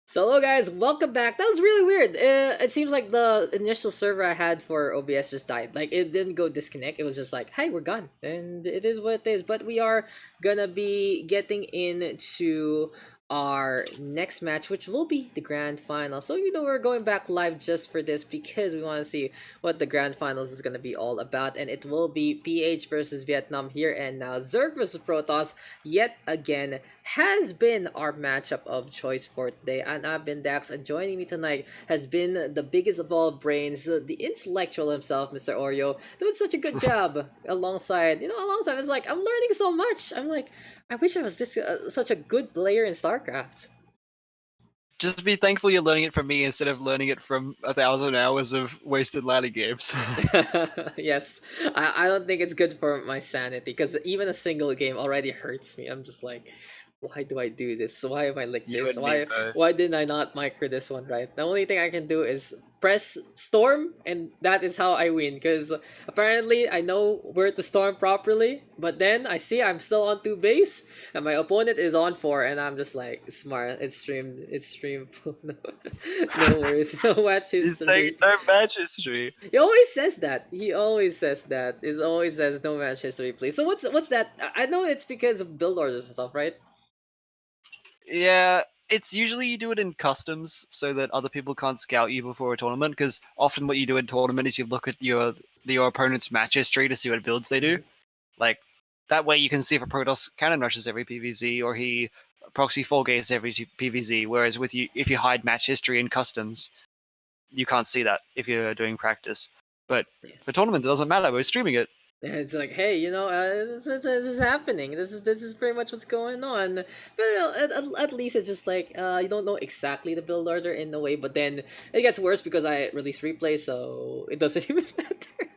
So hello guys, welcome back. That was really weird. It seems like the initial server I had for OBS just died. Like it didn't go disconnect. It was just like, hey, we're gone, and it is what it is. But we are gonna be getting into our next match, which will be the grand final. So we're going back live just for this because we want to see what the grand finals is gonna be all about, and it will be PH versus Vietnam here and now. Zerg versus Protoss yet again has been our matchup of choice for today. And I've been Dax, and joining me tonight has been the biggest of all brains, the intellectual himself, Mr. Oreo, doing such a good job alongside. It's like, I'm learning so much. I'm like, I wish I was this such a good player in StarCraft. Just be thankful you're learning it from me instead of learning it from 1,000 hours of wasted ladder games. Yes, I don't think it's good for my sanity because even a single game already hurts me. I'm just like, why do I do this? Why am I like You this? and me Why both. why didn't I not micro this one right? The only thing I can do is press storm, and that is how I win. Because apparently I know where to storm properly, but then I see I'm still on 2 base, and my opponent is on 4, and I'm just like, smart. It's streamed. It's streamed. No, no worries. No match He's saying history. no match history. He always says that. He always says that. It always says no match history, please. So what's that? I know it's because of build orders and stuff, right? Yeah, it's usually you do it in customs so that other people can't scout you before a tournament. Because often what you do in tournament is you look at your opponent's match history to see what builds they do. Mhm. Like that way you can see if a Protoss cannon rushes every PvZ or he proxy 4 gates every PvZ. Whereas with you, if you hide match history in customs, you can't see that if you're doing practice. But Yeah. for tournament, it doesn't matter. We're streaming it. And it's like, hey, this is happening. This is pretty much what's going on. But at least it's just like you don't know exactly the build order in a way, but then it gets worse because I release replay, so it doesn't even matter.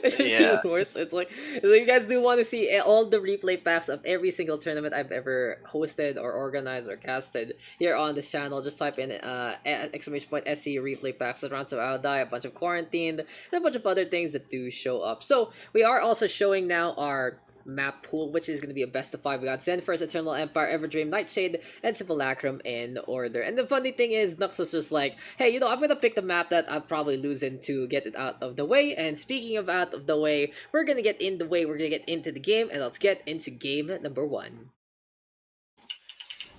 It's just even Yeah, worse. It's like you guys do want to see all the replay packs of every single tournament I've ever hosted or organized or casted here on this channel. Just type in exclamation point SC replay packs and Ransom I'll die, a bunch of quarantined, and a bunch of other things that do show up. So we are also showing now our map pool, which is going to be a best of 5. We got Zen First, Eternal Empire, Everdream, Nightshade, and Simulacrum in order. And the funny thing is, Nuks was just like, hey, I'm going to pick the map that I'll probably lose in to get it out of the way. And speaking of out of the way, we're going to get in the way, we're going to get into the game, and let's get into game number 1.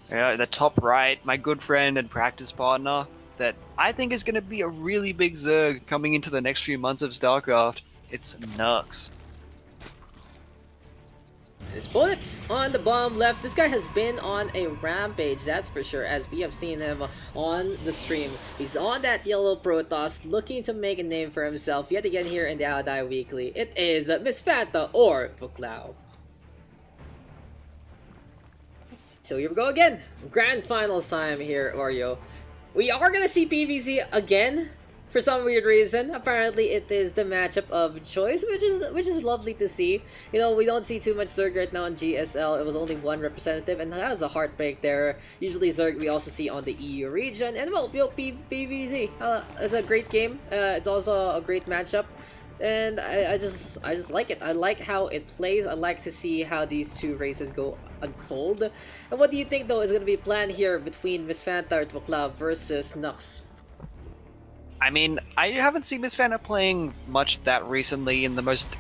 yeah. The top right, my good friend and practice partner, that I think is going to be a really big Zerg coming into the next few months of StarCraft. It's Nuks. His bullets on the bottom left. This guy has been on a rampage, that's for sure, as we have seen him on the stream. He's on that yellow Protoss, looking to make a name for himself yet again here in the Ally Weekly. It is Miss Fanta or Thuoclao. So here we go again. Grand finals time here, Oreo. We are gonna see PVZ again for some weird reason. Apparently, it is the matchup of choice, which is lovely to see. We don't see too much Zerg right now in GSL. It was only one representative, and that was a heartbreak there. Usually Zerg we also see on the EU region, and well, PVZ. It's a great game. It's also a great matchup. And I just like it. I like how it plays. I like to see how these two races go unfold. And what do you think though is gonna be planned here between Miss Fanta or Thuoclao versus Nux? I mean, I haven't seen Miss Fanta playing much that recently in the most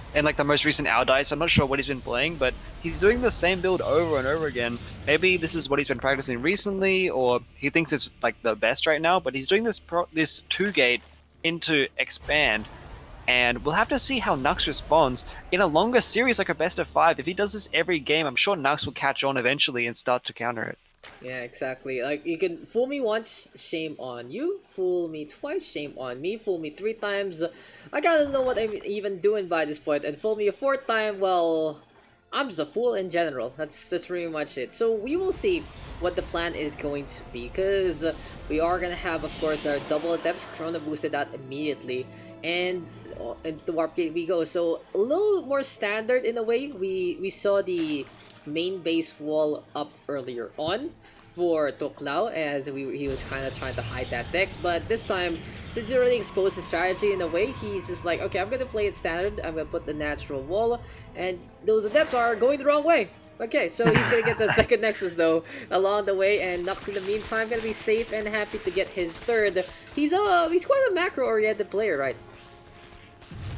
recent Aldice. I'm not sure what he's been playing, but he's doing the same build over and over again. Maybe this is what he's been practicing recently, or he thinks it's like the best right now. But he's doing this 2 gate into expand, and we'll have to see how Nux responds in a longer series like a best of 5. If he does this every game, I'm sure Nux will catch on eventually and start to counter it. Yeah, exactly. Like, you can fool me once, shame on you. Fool me twice, shame on me. Fool me 3 times, I gotta know what I'm even doing by this point. And fool me a 4th time, well, I'm just a fool in general. That's pretty much it. So we will see what the plan is going to be, because we are gonna have, of course, our double adepts chrono boosted out immediately, and into the warp gate we go. So a little more standard in a way. We saw the main base wall up earlier on for Thuoclao, as he was kind of trying to hide that deck, but this time, since he already exposed his strategy in a way, he's just like, okay, I'm gonna play it standard, I'm gonna put the natural wall, and those adepts are going the wrong way. Okay, so he's gonna get the second Nexus though along the way, and Nuks in the meantime gonna be safe and happy to get his third. He's quite a macro-oriented player, right?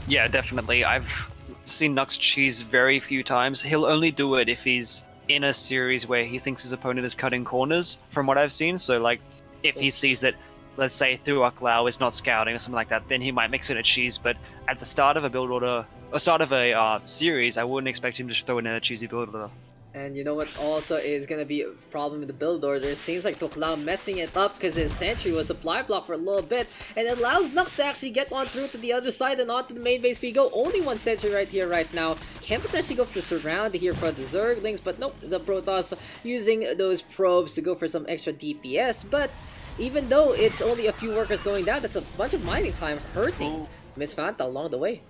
Yeah, definitely. I've seen Nux cheese very few times. He'll only do it if he's in a series where he thinks his opponent is cutting corners, from what I've seen. So, like, if he sees that, let's say, Thuoclao is not scouting or something like that, then he might mix in a cheese. But at the start of a build order, or start of a series, I wouldn't expect him to throw in a cheesy build order. And you know what also is gonna be a problem with the build order? It seems like Thuoclao messing it up because his sentry was supply block for a little bit, and it allows Nuks to actually get one through to the other side and onto the main base. Vigo, only one sentry right here, right now. Can potentially go for the surround here for the Zerglings, but nope, the Protoss using those probes to go for some extra DPS. But even though it's only a few workers going down, that's a bunch of mining time hurting Miss Fanta along the way.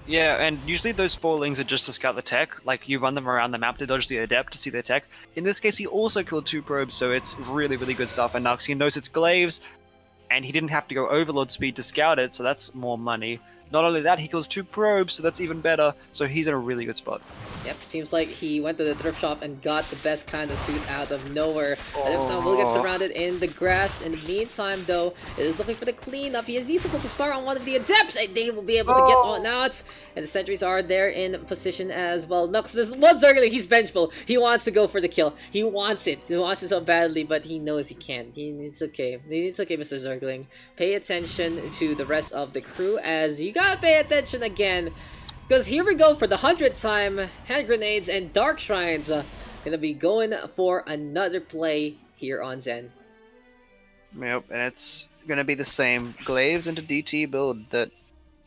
Yeah, and usually those four lings are just to scout the tech. Like, you run them around the map to dodge the adept to see their tech. In this case, he also killed 2 probes, so it's really, really good stuff. And Nux, he knows it's glaives, and he didn't have to go overlord speed to scout it, so that's more money. Not only that, he kills 2 probes, so that's even better. So he's in a really good spot. Yep, seems like he went to the thrift shop and got the best kind of suit out of nowhere. Adepts will get surrounded in the grass. In the meantime, though, it is looking for the cleanup. He needs to focus fire on one of the Adepts, and they will be able to get on out. And the sentries are there in position as well. Nux, this one Zergling, he's vengeful. He wants to go for the kill. He wants it. He wants it so badly, but he knows he can't. It's okay. It's okay, Mr. Zergling. Pay attention to the rest of the crew, as you gotta pay attention again. Because here we go for the 100th time, hand grenades and dark shrines. Gonna be going for another play here on Zen. Yep, and it's gonna be the same. Glaives into DT build that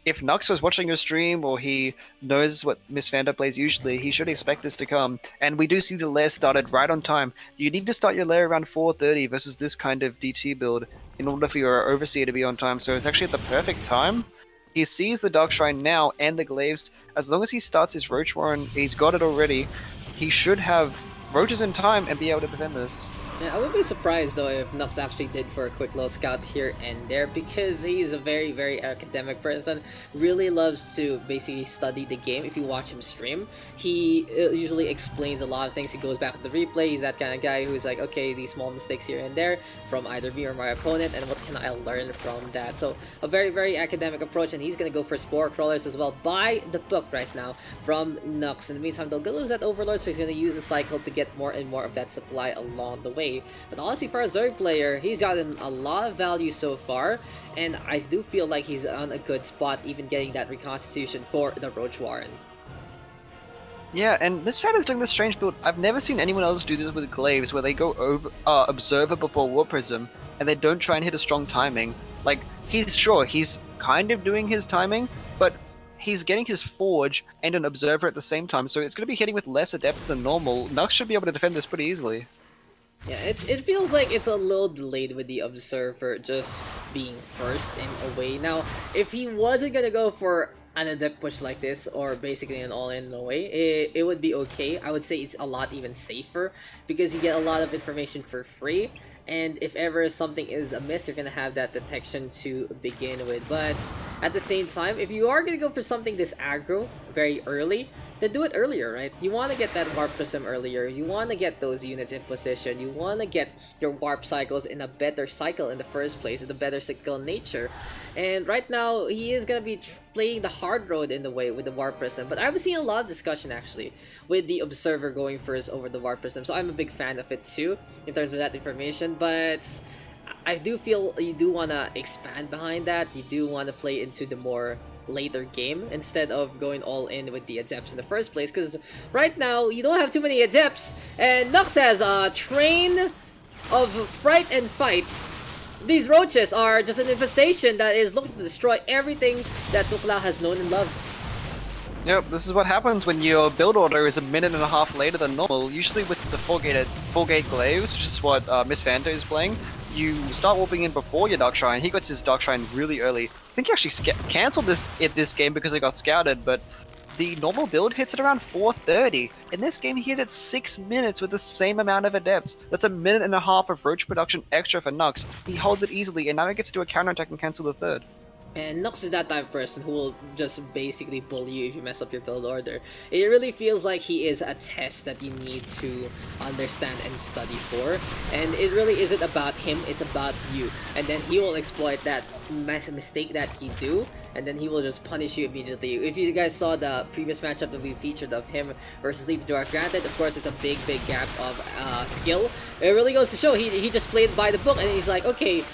if Nux was watching your stream or he knows what Miss Fanta plays usually, he should expect this to come. And we do see the lair started right on time. You need to start your lair around 4:30 versus this kind of DT build in order for your Overseer to be on time, so it's actually at the perfect time. He sees the Dark Shrine now and the Glaives. As long as he starts his Roach Warren, he's got it already. He should have Roaches in time and be able to defend this. Yeah, I would be surprised though if Nux actually did for a quick little scout here and there, because he's a very, very academic person. Really loves to basically study the game. If you watch him stream, he usually explains a lot of things. He goes back to the replay. He's that kind of guy who's like, okay, these small mistakes here and there from either me or my opponent, and what can I learn from that? So a very, very academic approach, and he's gonna go for Spore Crawlers as well by the book right now from Nux. In the meantime, they'll lose that Overlord, so he's gonna use the cycle to get more and more of that supply along the way. But honestly, for a Zerg player, he's gotten a lot of value so far, and I do feel like he's on a good spot, even getting that reconstitution for the Roach Warren. Yeah, and Miss Fanta's doing this strange build. I've never seen anyone else do this with Glaives, where they go over Observer before War Prism, and they don't try and hit a strong timing. Like, he's kind of doing his timing, but he's getting his Forge and an Observer at the same time, so it's going to be hitting with less Adepts than normal. Nux should be able to defend this pretty easily. Yeah, it feels like it's a little delayed with the Observer just being first in a way. Now, if he wasn't gonna go for an Adept push like this, or basically an all-in in a way, it would be okay. I would say it's a lot even safer, because you get a lot of information for free, and if ever something is amiss, you're gonna have that detection to begin with. But at the same time, if you are gonna go for something this aggro very early, then do it earlier, right? You want to get that Warp Prism earlier, you want to get those units in position, you want to get your Warp Cycles in a better cycle in the first place, in a better cyclical nature. And right now, he is going to be playing the hard road in the way with the Warp Prism, but I've seen a lot of discussion actually with the Observer going first over the Warp Prism, so I'm a big fan of it too, in terms of that information. But I do feel you do want to expand behind that, you do want to play into the more later game instead of going all in with the Adepts in the first place, because right now you don't have too many Adepts, and Nux has a train of fright and fights. These roaches are just an infestation that is looking to destroy everything that Thuoclao has known and loved. Yep, this is what happens when your build order is a minute and a half later than normal. Usually with the full gate Glaives, which is what Miss Fanta is playing, you start warping in before your Dark Shrine. He got his Dark Shrine really early. I think he actually cancelled this game because he got scouted, but the normal build hits at around 4:30. In this game, he hit it 6 minutes with the same amount of Adepts. That's a minute and a half of Roach production extra for Nux. He holds it easily, and now he gets to do a counterattack and cancel the third. And Nux is that type of person who will just basically bully you if you mess up your build order. It really feels like he is a test that you need to understand and study for. And it really isn't about him, it's about you. And then he will exploit that mistake that he do, and then he will just punish you immediately. If you guys saw the previous matchup that we featured of him versus Sleepy Dwarf, granted, of course, it's a big gap of skill. It really goes to show he just played by the book, and he's like, okay,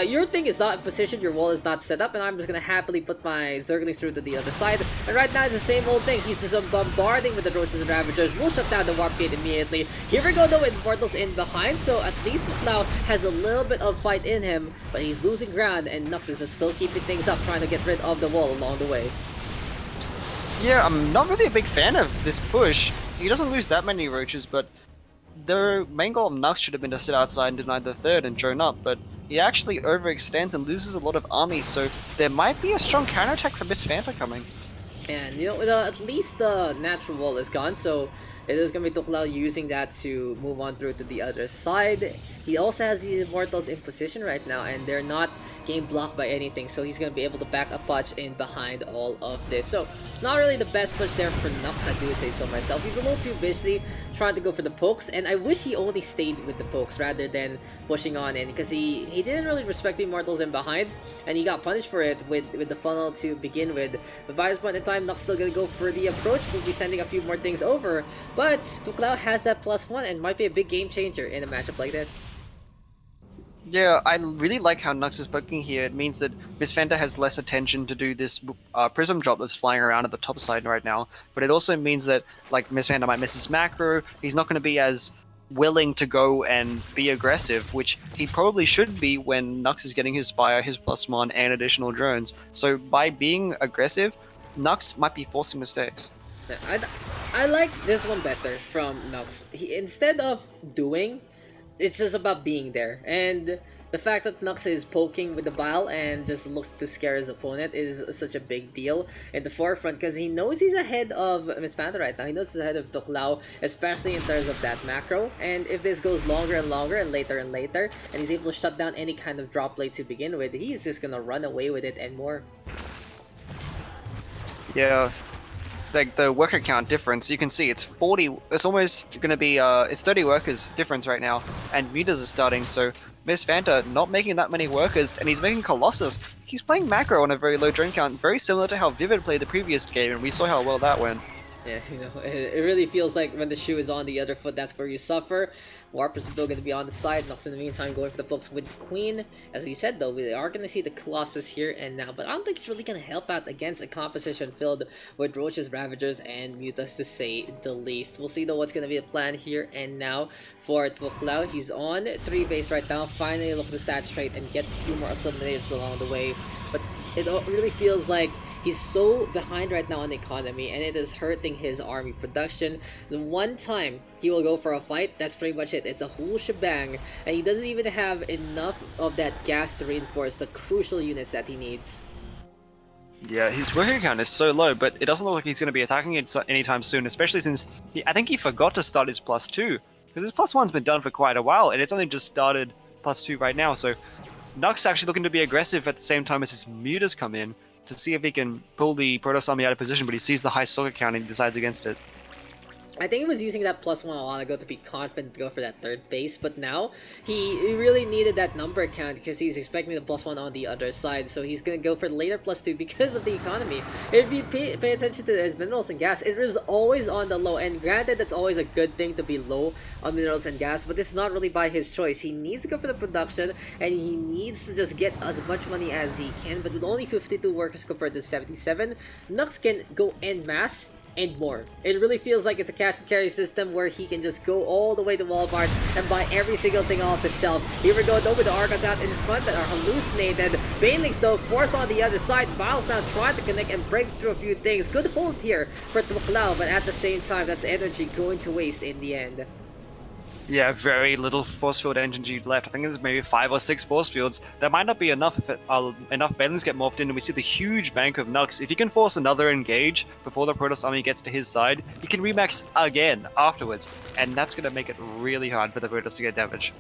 your thing is not in position, your wall is not set up, and I'm just gonna happily put my Zerglings through to the other side. And right now it's the same old thing. He's just bombarding with the Roaches and Ravagers. We'll shut down the Warp Gate immediately. Here we go though with Mortals in behind, so at least Thuoclao has a little bit of fight in him, but he's losing ground, and Nux is just still keeping things up, trying to get rid of the wall along the way. Yeah, I'm not really a big fan of this push. He doesn't lose that many roaches, but the main goal of Nux should have been to sit outside and deny the third and drone up, but he actually overextends and loses a lot of armies, so there might be a strong counterattack from Miss Fanta coming. And you know, at least the natural wall is gone, so it is going to be Thuoclao using that to move on through to the other side. He also has the Immortals in position right now, and they're not getting blocked by anything, so he's going to be able to back a punch in behind all of this. So, not really the best push there for Nux, I do say so myself. He's a little too busy trying to go for the pokes, and I wish he only stayed with the pokes rather than pushing on in, because he didn't really respect the Immortals in behind, and he got punished for it with the funnel to begin with. But by this point in time, Nux still going to go for the approach. We'll be sending a few more things over, but Thuoclao has that +1 and might be a big game changer in a matchup like this. Yeah, I really like how Nux is poking here. It means that Miss Fanta has less attention to do this prism drop that's flying around at the top side right now. But it also means that, like, Miss Fanta might miss his macro. He's not going to be as willing to go and be aggressive, which he probably should be when Nux is getting his Spire, his +1, and additional drones. So by being aggressive, Nux might be forcing mistakes. I like this one better from Nux. Instead of doing, it's just about being there. And the fact that Nux is poking with the bile and just look to scare his opponent is such a big deal in the forefront, because he knows he's ahead of Miss Panda right now. He knows he's ahead of Thuoclao, especially in terms of that macro. And if this goes longer and longer and later, and he's able to shut down any kind of drop play to begin with, he's just gonna run away with it and more. Yeah. Like the worker count difference, you can see it's 40. It's almost going to be it's 30 workers difference right now, and Mutas are starting. So Miss Fanta not making that many workers, and he's making Colossus. He's playing macro on a very low drone count, very similar to how Vivid played the previous game, and we saw how well that went. Yeah, you know, it really feels like when the shoe is on the other foot, that's where you suffer. Warp is still going to be on the side. Nux in the meantime going for the books with Queen. As we said though, we are going to see the Colossus here and now, but I don't think it's really going to help out against a composition filled with Roaches, Ravagers, and Mutas, to say the least. We'll see though what's going to be a plan here and now for Thuoclao. He's on 3 base right now, finally look to saturate and get a few more assimilators along the way, but it really feels like he's so behind right now on the economy, and it is hurting his army production. The one time he will go for a fight, that's pretty much it. It's a whole shebang, and he doesn't even have enough of that gas to reinforce the crucial units that he needs. Yeah, his worker count is so low, but it doesn't look like he's going to be attacking it anytime soon, especially since I think he forgot to start his +2, because his +1's been done for quite a while, and it's only just started +2 right now, so Nux actually looking to be aggressive at the same time as his Mutas come in, to see if he can pull the Protoss army out of position, but he sees the high soccer count and he decides against it. I think he was using that +1 a while ago to be confident to go for that 3rd base, but now he really needed that number count because he's expecting the +1 on the other side, so he's gonna go for the later +2 because of the economy. If you pay attention to his minerals and gas, it is always on the low, and granted that's always a good thing to be low on minerals and gas, but it's not really by his choice. He needs to go for the production, and he needs to just get as much money as he can, but with only 52 workers compared to 77, Nux can go en masse and more. It really feels like it's a cash and carry system where he can just go all the way to Walmart and buy every single thing off the shelf. Here we go though with the Archons out in front that are hallucinated. Banelings though forced on the other side. Viles now trying to connect and break through a few things. Good hold here for Thuoclao, but at the same time that's energy going to waste in the end. Yeah, very little force field energy left. I think there's maybe 5 or 6 force fields. That might not be enough if enough Banelings get morphed in and we see the huge bank of Nux. If he can force another engage before the Protoss army gets to his side, he can remax again afterwards. And that's going to make it really hard for the Protoss to get damage.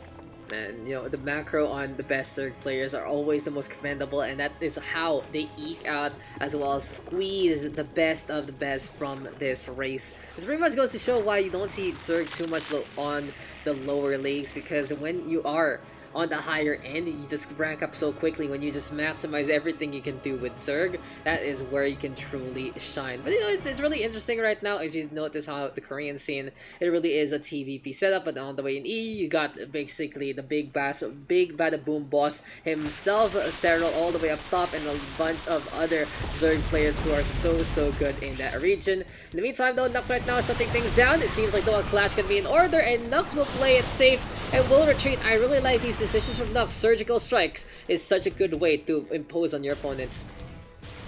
And you know, the macro on the best Zerg players are always the most commendable, and that is how they eke out as well as squeeze the best of the best from this race. This pretty much goes to show why you don't see Zerg too much on the lower leagues, because when you are on the higher end, you just rank up so quickly when you just maximize everything you can do with Zerg. That is where you can truly shine. But you know, it's really interesting right now. If you notice how the Korean scene, it really is a TVP setup. But on the way in E, you got basically the big bada boom boss himself, Cyril, all the way up top, and a bunch of other Zerg players who are so good in that region. In the meantime though, Nuks right now is shutting things down. It seems like though a clash can be in order, and Nuks will play it safe and will retreat. I really like these decisions from Nuks. Surgical strikes is such a good way to impose on your opponents.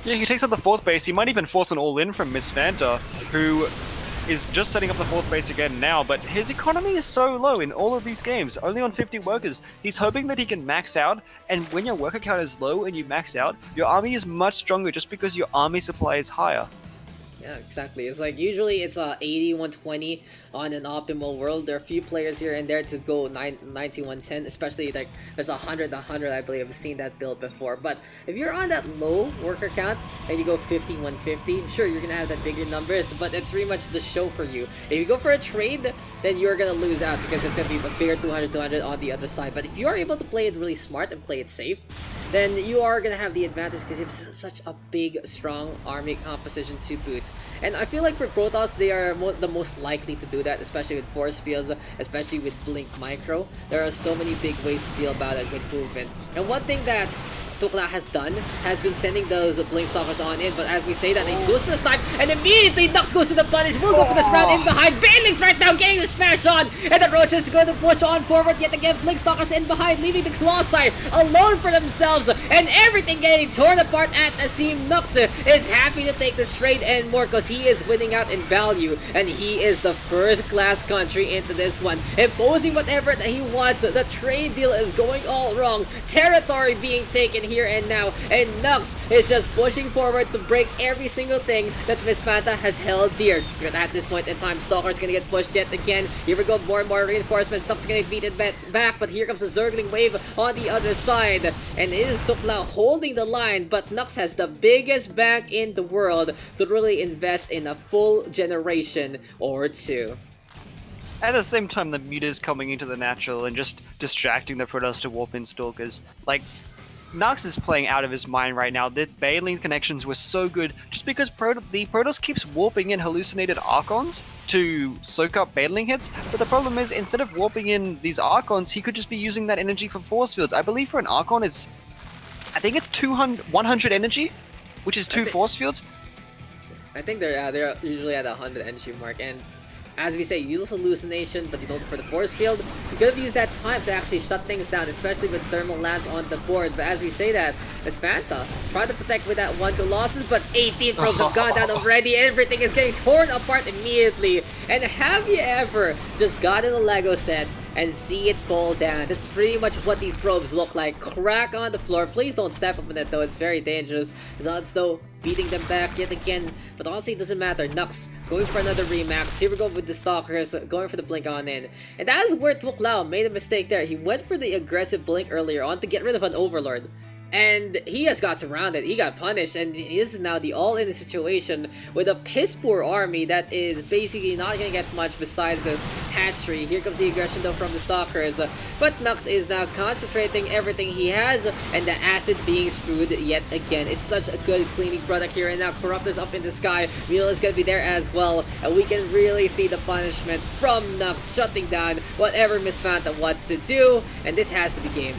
Yeah, he takes up the 4th base. He might even force an all-in from Miss Fanta, who is just setting up the 4th base again now, but his economy is so low in all of these games, only on 50 workers. He's hoping that he can max out, and when your worker count is low and you max out, your army is much stronger just because your army supply is higher. Yeah, exactly. It's like usually it's 80, 120 on an optimal world. There are a few players here and there to go 90, 110, especially like there's 100, I believe I've seen that build before. But if you're on that low worker count and you go 50, 150, sure, you're gonna have that bigger numbers, but it's pretty much the show for you. If you go for a trade, then you're gonna lose out because it's gonna be a bigger 200 on the other side. But if you are able to play it really smart and play it safe, then you are gonna have the advantage because you have such a big, strong army composition to boot. And I feel like for Protoss, they are the most likely to do that, especially with force fields, especially with Blink Micro. There are so many big ways to deal about it with movement. And one thing that Thuoclao has done has been sending those Blink Stalkers on in, but as we say that, he goes for the snipe, and immediately Nuks goes to the punish. We'll go for this round in behind. Banelings right now getting the smash on, and the Roaches going to push on forward yet again. Blink Stalkers in behind, leaving the Colossi alone for themselves, and everything getting torn apart at Asim. Nuks is happy to take this trade and more because he is winning out in value, and he is the first class country into this one, imposing whatever that he wants. The trade deal is going all wrong. Territory being taken here and now, and Nuks is just pushing forward to break every single thing that Miss Fanta has held dear. But at this point in time, Stalker's gonna get pushed yet again. Here we go, more and more reinforcements. Nuks gonna beat it back, but here comes the Zergling wave on the other side, and it is Thuoclao holding the line, but Nuks has the biggest bank in the world to really invest in a full generation or two. At the same time, the mute is coming into the natural and just distracting the Protoss to warp in Stalkers. Like, Nuks is playing out of his mind right now. The Baneling connections were so good just because the Protoss keeps warping in hallucinated Archons to soak up Baneling hits, but the problem is instead of warping in these Archons, he could just be using that energy for force fields. I believe for an Archon I think it's 100 energy, which is 2 force fields. I think they're usually at 100 energy mark, and as we say, use hallucination, but you don't go for the force field. You could have used that time to actually shut things down, especially with thermal lance on the board. But as we say that, as Fanta tried to protect with that 1 Colossus, but 18 probes have gone down already. Everything is getting torn apart immediately. And have you ever just gotten a Lego set and see it fall down? That's pretty much what these probes look like. Crack on the floor. Please don't step up in it though, it's very dangerous. Zods though beating them back yet again, but honestly it doesn't matter. Nuks going for another remax. Here we go with the Stalkers going for the blink on in, and that is where Thuoclao made a mistake there. He went for the aggressive blink earlier on to get rid of an Overlord, and he has got surrounded. He got punished, and he is now the all-in situation with a piss-poor army that is basically not gonna get much besides this hatchery. Here comes the aggression though from the Stalkers, but Nuks is now concentrating everything he has, and the acid being spewed yet again. It's such a good cleaning product here, and now Corruptor's up in the sky. Mila is gonna be there as well, and we can really see the punishment from Nuks shutting down whatever Miss Fanta wants to do, and this has to be game.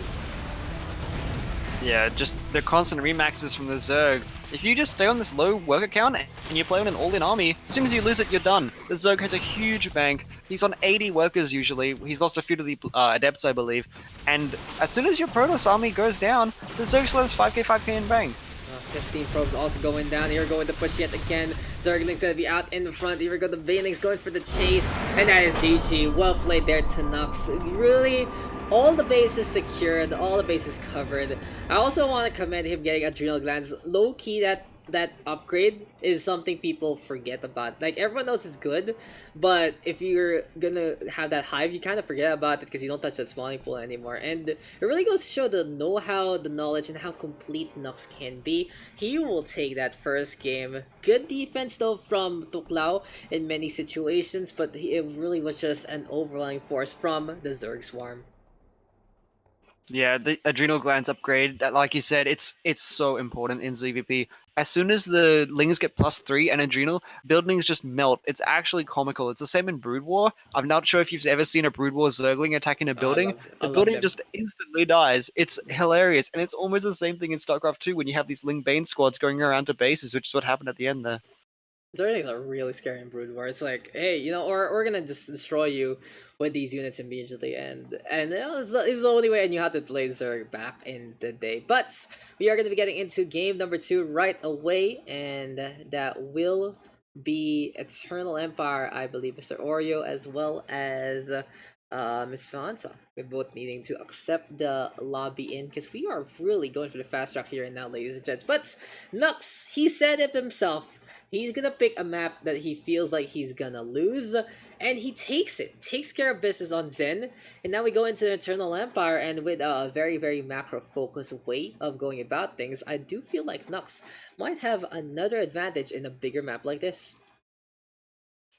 Yeah, just the constant remaxes from the Zerg. If you just stay on this low worker count and you play on an all-in army, as soon as you lose it, you're done. The Zerg has a huge bank. He's on 80 workers usually. He's lost a few to the Adepts, I believe. And as soon as your Protoss army goes down, the Zerg still has 5k in bank. 15 probes also going down. Here we go with the push yet again. Zergling's gonna be out in the front. Here we go, the Banelings going for the chase. And that is GG. Well played there to Nuks. Really, all the bases secured, all the bases covered. I also want to commend him getting Adrenal Glands. Low key, that that upgrade is something people forget about. Like everyone knows it's good, but if you're gonna have that hive, you kind of forget about it because you don't touch that spawning pool anymore. And it really goes to show the know-how, the knowledge, and how complete Nuks can be. He will take that first game. Good defense though from Thuoclao in many situations, but it really was just an overwhelming force from the Zerg Swarm. Yeah, the adrenal glands upgrade, that like you said, it's so important in ZVP. As soon as the lings get +3 and adrenal, buildings just melt. It's actually comical. It's the same in Brood War. I'm not sure if you've ever seen a Brood War Zergling attacking a Oh, building. I The love building them. just instantly dies. It's hilarious, and it's almost the same thing in StarCraft 2 when you have these Ling Bane squads going around to bases, which is what happened at the end there. Zerglings are really scary in Brood War. It's like, hey, or we're gonna just destroy you with these units immediately, and it's the only way I knew how to play Zerg back in the day. But we are gonna be getting into game number 2 right away, and that will be Eternal Empire, I believe, Mr. Oreo, as well as Miss Fanta. We're both needing to accept the lobby in because we are really going for the fast track here and now, ladies and gents. But Nux, he said it himself. He's gonna pick a map that he feels like he's gonna lose, and he takes it. Takes care of business on Zen, and now we go into Eternal Empire, and with a very, very macro-focused way of going about things, I do feel like Nux might have another advantage in a bigger map like this.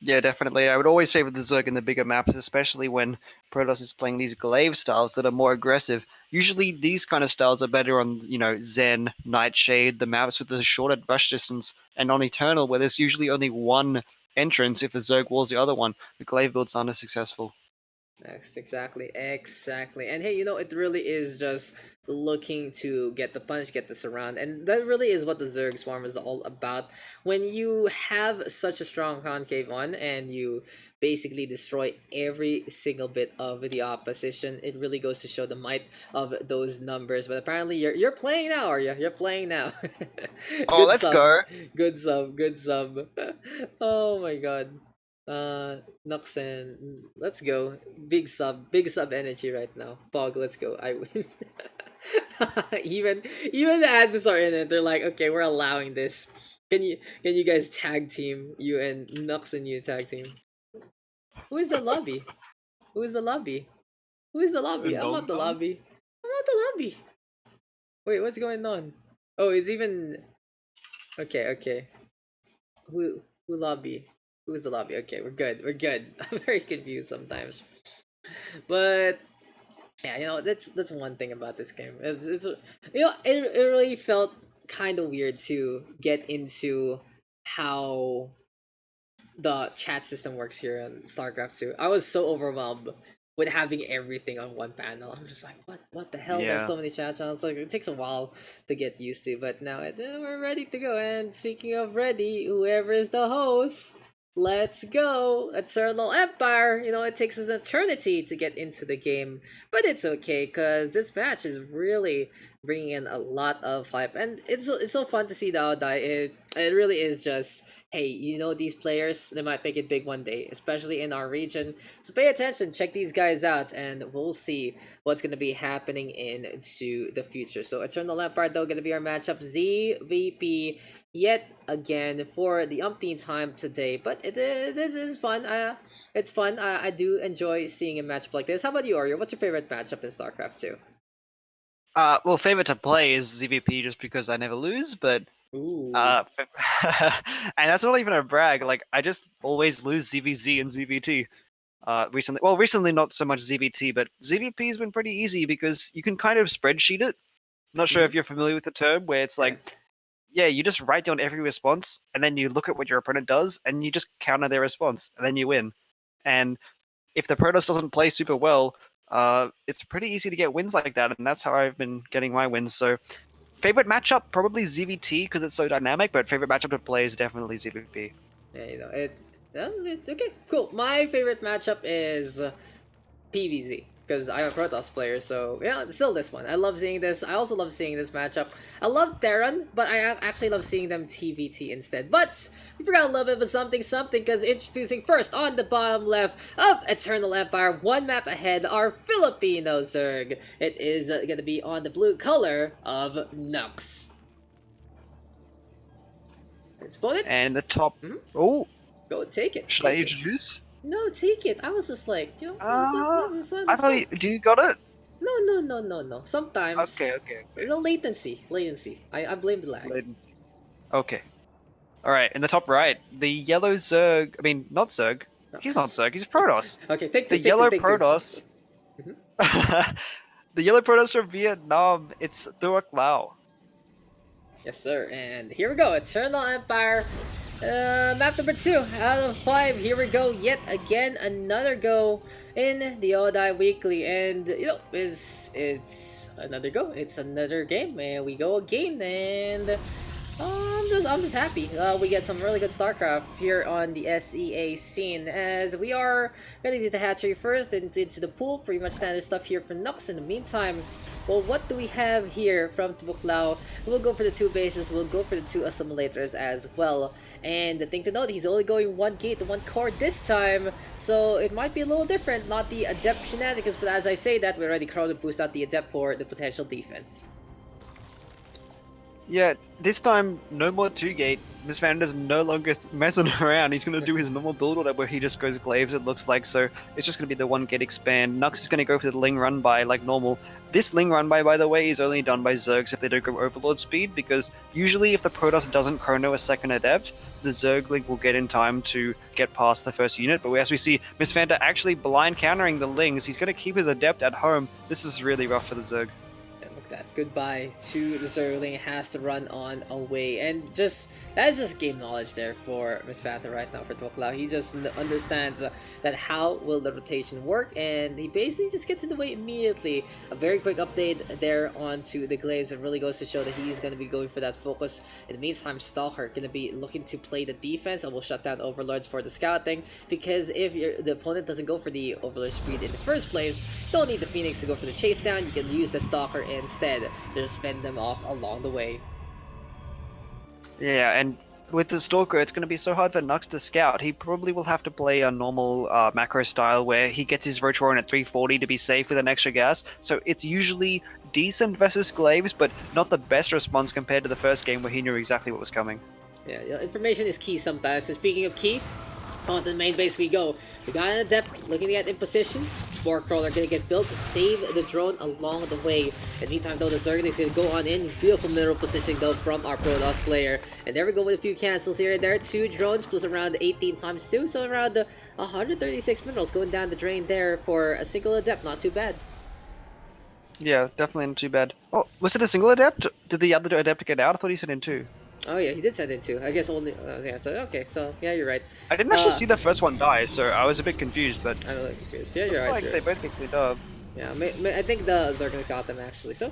Yeah, definitely. I would always favor the Zerg in the bigger maps, especially when Protoss is playing these glaive styles that are more aggressive. Usually, these kind of styles are better on, Zen, Nightshade, the maps with the shorter rush distance, and on Eternal, where there's usually only one entrance if the Zerg walls the other one. The glaive builds aren't as successful. Yes, exactly, exactly. And hey, it really is just looking to get the punch, get the surround, and that really is what the Zerg Swarm is all about. When you have such a strong concave on and you basically destroy every single bit of the opposition, it really goes to show the might of those numbers. But apparently, you're playing now, are you? You're playing now. Oh, Good let's sub, go. good sub, good sub. Oh my god. Nuxen, let's go. Big sub energy right now. Pog, let's go. I win. even even the admins are in it. They're like, okay, we're allowing this. Can you guys tag team? You and Nux and you tag team. Who is the lobby? Who is the lobby? Who is the lobby? I'm not Dong the dong. lobby. I'm not the lobby. Wait, what's going on? Oh, it's even okay. Okay, who lobby? Who's the lobby? Okay, we're good. We're good. I'm very confused sometimes. But yeah, that's one thing about this game. It really felt kind of weird to get into how the chat system works here in StarCraft 2. I was so overwhelmed with having everything on one panel. I'm just like, what the hell? There's Yeah. so many chat channels. Like it takes a while to get used to, but now we're ready to go. And speaking of ready, whoever is the host, let's go! Eternal Empire! It takes us an eternity to get into the game, but it's okay, because this match is really bringing in a lot of hype, and it's so fun to see the Aodai. It really is just, hey, these players, they might make it big one day, especially in our region, so pay attention, check these guys out, and we'll see what's going to be happening into the future. So Eternal Empire, though, going to be our matchup. ZVP yet again for the umpteenth time today, but it is fun. It's fun. I do enjoy seeing a matchup like this. How about you, Oreo? What's your favorite matchup in StarCraft 2? Well, favorite to play is ZVP just because I never lose, but Ooh. uh, and that's not even a brag. Like I just always lose ZVZ and ZVT. Recently not so much ZVT, but ZVP has been pretty easy because you can kind of spreadsheet it. I'm not sure Mm-hmm. if you're familiar with the term, where it's Yeah. like, yeah, you just write down every response, and then you look at what your opponent does, and you just counter their response, and then you win. And if the Protoss doesn't play super well, it's pretty easy to get wins like that, and that's how I've been getting my wins. So, favorite matchup probably ZVT because it's so dynamic, but favorite matchup to play is definitely ZVP. Yeah, okay, cool. My favorite matchup is PVZ because I'm a Protoss player, so yeah, it's still this one. I love seeing this. I also love seeing this matchup. I love Terran, but actually love seeing them TVT instead. But we forgot a little bit of something, because introducing first on the bottom left of Eternal Empire, one map ahead, our Filipino Zerg. It is gonna be on the blue color of Nux. It's bullets. And the top. Mhm. Oh, Go take it. should I Take it. introduce? No, take it. I was just like, it's I thought do you got it? No. Sometimes Okay. the latency. I blame the lag. Latency. Okay. All right. In the top right, the yellow Zerg. I mean, not Zerg. He's not Zerg. He's Protoss. Okay, take The two, yellow take two. Protoss. Mhm. The yellow Protoss from Vietnam. It's Thuoclao. Yes, sir. And here we go. Eternal Empire. Map number 2 out of 5. Here we go. Yet again, another go in the Odai Weekly. And, it's another go. It's another game. And we go again. And I'm just happy. We get some really good StarCraft here on the SEA scene, as we are gonna do the hatchery first, then into the pool. Pretty much standard stuff here for Nuks. In the meantime, well, what do we have here from Thuoclao? We'll go for the 2 bases. We'll go for the 2 assimilators as well. And the thing to note, he's only going 1 gate, 1 core this time, so it might be a little different. Not the adept shenanigans, but as I say that, we already crowded boost out the adept for the potential defense. Yeah, this time no more 2-gate. Miss Vander's no longer messing around. He's gonna do his normal build order where he just goes glaives, it looks like. So it's just gonna be the 1-gate expand. Nux is gonna go for the Ling run by like normal. This Ling run by the way, is only done by Zergs if they don't go Overlord speed, because usually if the Protoss doesn't chrono a second adept, the Zerg Ling will get in time to get past the first unit. But as we see, Miss Vander actually blind countering the Lings. He's gonna keep his adept at home. This is really rough for the Zerg. That goodbye to the Zergling, has to run on away, and just that is just game knowledge there for Miss Fanta right now for Thuoclao. He just understands that how will the rotation work, and he basically just gets in the way immediately. A very quick update there onto the glaives. It really goes to show that he's going to be going for that focus. In the meantime, Stalker going to be looking to play the defense and will shut down Overlords for the scouting, because if the opponent doesn't go for the Overlord speed in the first place, don't need the Phoenix to go for the chase down. You can use the Stalker instead. Just fend them off along the way. Yeah, and with the Stalker, it's going to be so hard for Nux to scout. He probably will have to play a normal macro style where he gets his Rotoron at 340 to be safe with an extra gas. So it's usually decent versus Glaives, but not the best response compared to the first game where he knew exactly what was coming. Yeah, information is key sometimes. So speaking of key, on the main base we go. We got an adept looking at in position. Spore Crawler gonna get built to save the drone along the way. In the meantime though, the Zerg is gonna go on in. Beautiful mineral positioning though from our Protoss player. And there we go with a few cancels here and there. 2 drones plus around 18 times 2. So around 136 minerals going down the drain there for a single adept. Not too bad. Yeah, definitely not too bad. Oh, was it a single adept? Did the other adept get out? I thought he said in 2. Oh yeah, he did send in 2. I guess only. Yeah. So okay. So yeah, you're right. I didn't actually see the first one die, so I was a bit confused. But I'm a little confused. Yeah, you're right. like they both get cleaned up. Yeah, I think the Zerglings got them actually. So,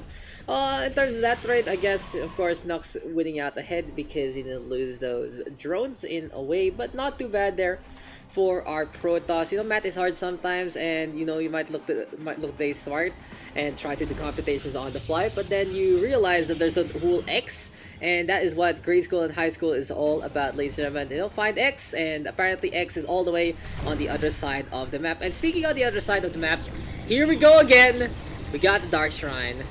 in terms of that trade, I guess of course Nux winning out ahead because he didn't lose those drones in a way, but not too bad there for our Protoss. You know, math is hard sometimes, and you know you might look very smart and try to do computations on the fly, but then you realize that there's a whole X, and that is what grade school and high school is all about, ladies and gentlemen. You know, find X, and apparently X is all the way on the other side of the map. And speaking of the other side of the map, here we go again. We got the Dark Shrine.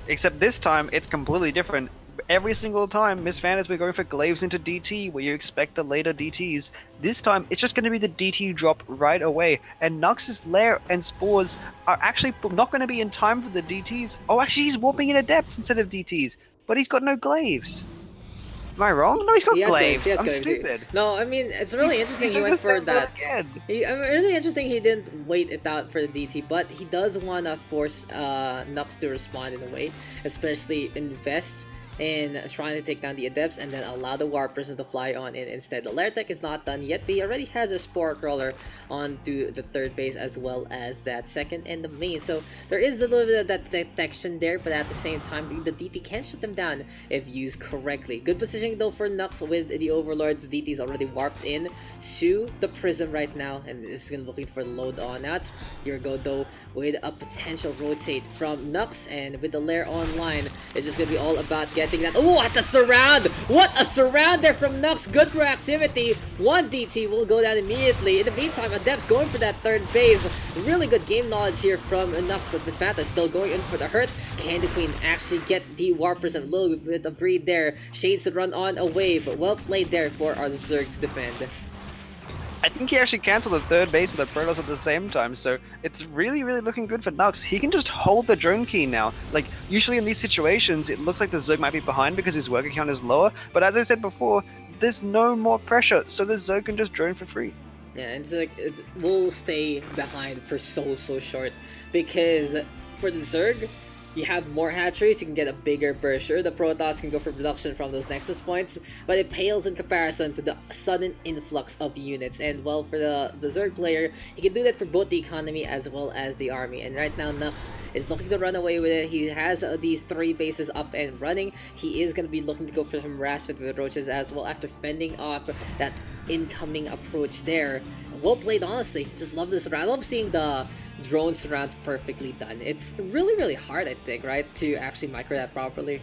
Except this time, it's completely different. Every single time, Miss Fan has been going for Glaives into DT, where you expect the later DTs. This time, it's just going to be the DT drop right away, and Nux's Lair and Spores are actually not going to be in time for the DTs. Oh, actually, he's warping in Adepts instead of DTs, but he's got no Glaives. Am I wrong? No, he's got Glaives. I'm stupid. No, I mean, it's really interesting he went for that. Really interesting he didn't wait it out for the DT, but he does want to force Nux to respond in a way, especially invest in trying to take down the Adepts and then allow the Warpers to fly on in instead. The Lair Tech is not done yet, but he already has a Spore Crawler onto the third base as well as that second and the main. So there is a little bit of that detection there, but at the same time, the DT can shut them down if used correctly. Good positioning though for Nux with the Overlords. DT is already warped in to the Prism right now, and is going to looking for the load on out. Here we go though with a potential rotate from Nux, and with the Lair online, it's just going to be all about getting getting that. Oh, what a surround! What a surround there from Nuks. Good proactivity. 1 DT will go down immediately. In the meantime, Adept's going for that third base. Really good game knowledge here from Nuks, but Miss Fanta still going in for the hurt. Can the Queen actually get the Warpers? A little bit of greed there. Shades to run on away, but well played there for our Zerg to defend. I think he actually cancelled the third base of the Protoss at the same time, so it's really, really looking good for Nux. He can just hold the drone key now. Like, usually in these situations, it looks like the Zerg might be behind because his worker count is lower, but as I said before, there's no more pressure, so the Zerg can just drone for free. Yeah, it's like, we'll stay behind for so short, because for the Zerg, you have more hatcheries, you can get a bigger burst. Sure, the Protoss can go for production from those Nexus points, but it pales in comparison to the sudden influx of units. And well, for the Zerg player, he can do that for both the economy as well as the army. And right now, Nux is looking to run away with it. He has these 3 bases up and running. He is going to be looking to go for harassment with roaches as well after fending off that incoming approach there. Well played, honestly. Just love this round. I love seeing the drone surrounds perfectly done. It's really hard, I think, right, to actually micro that properly.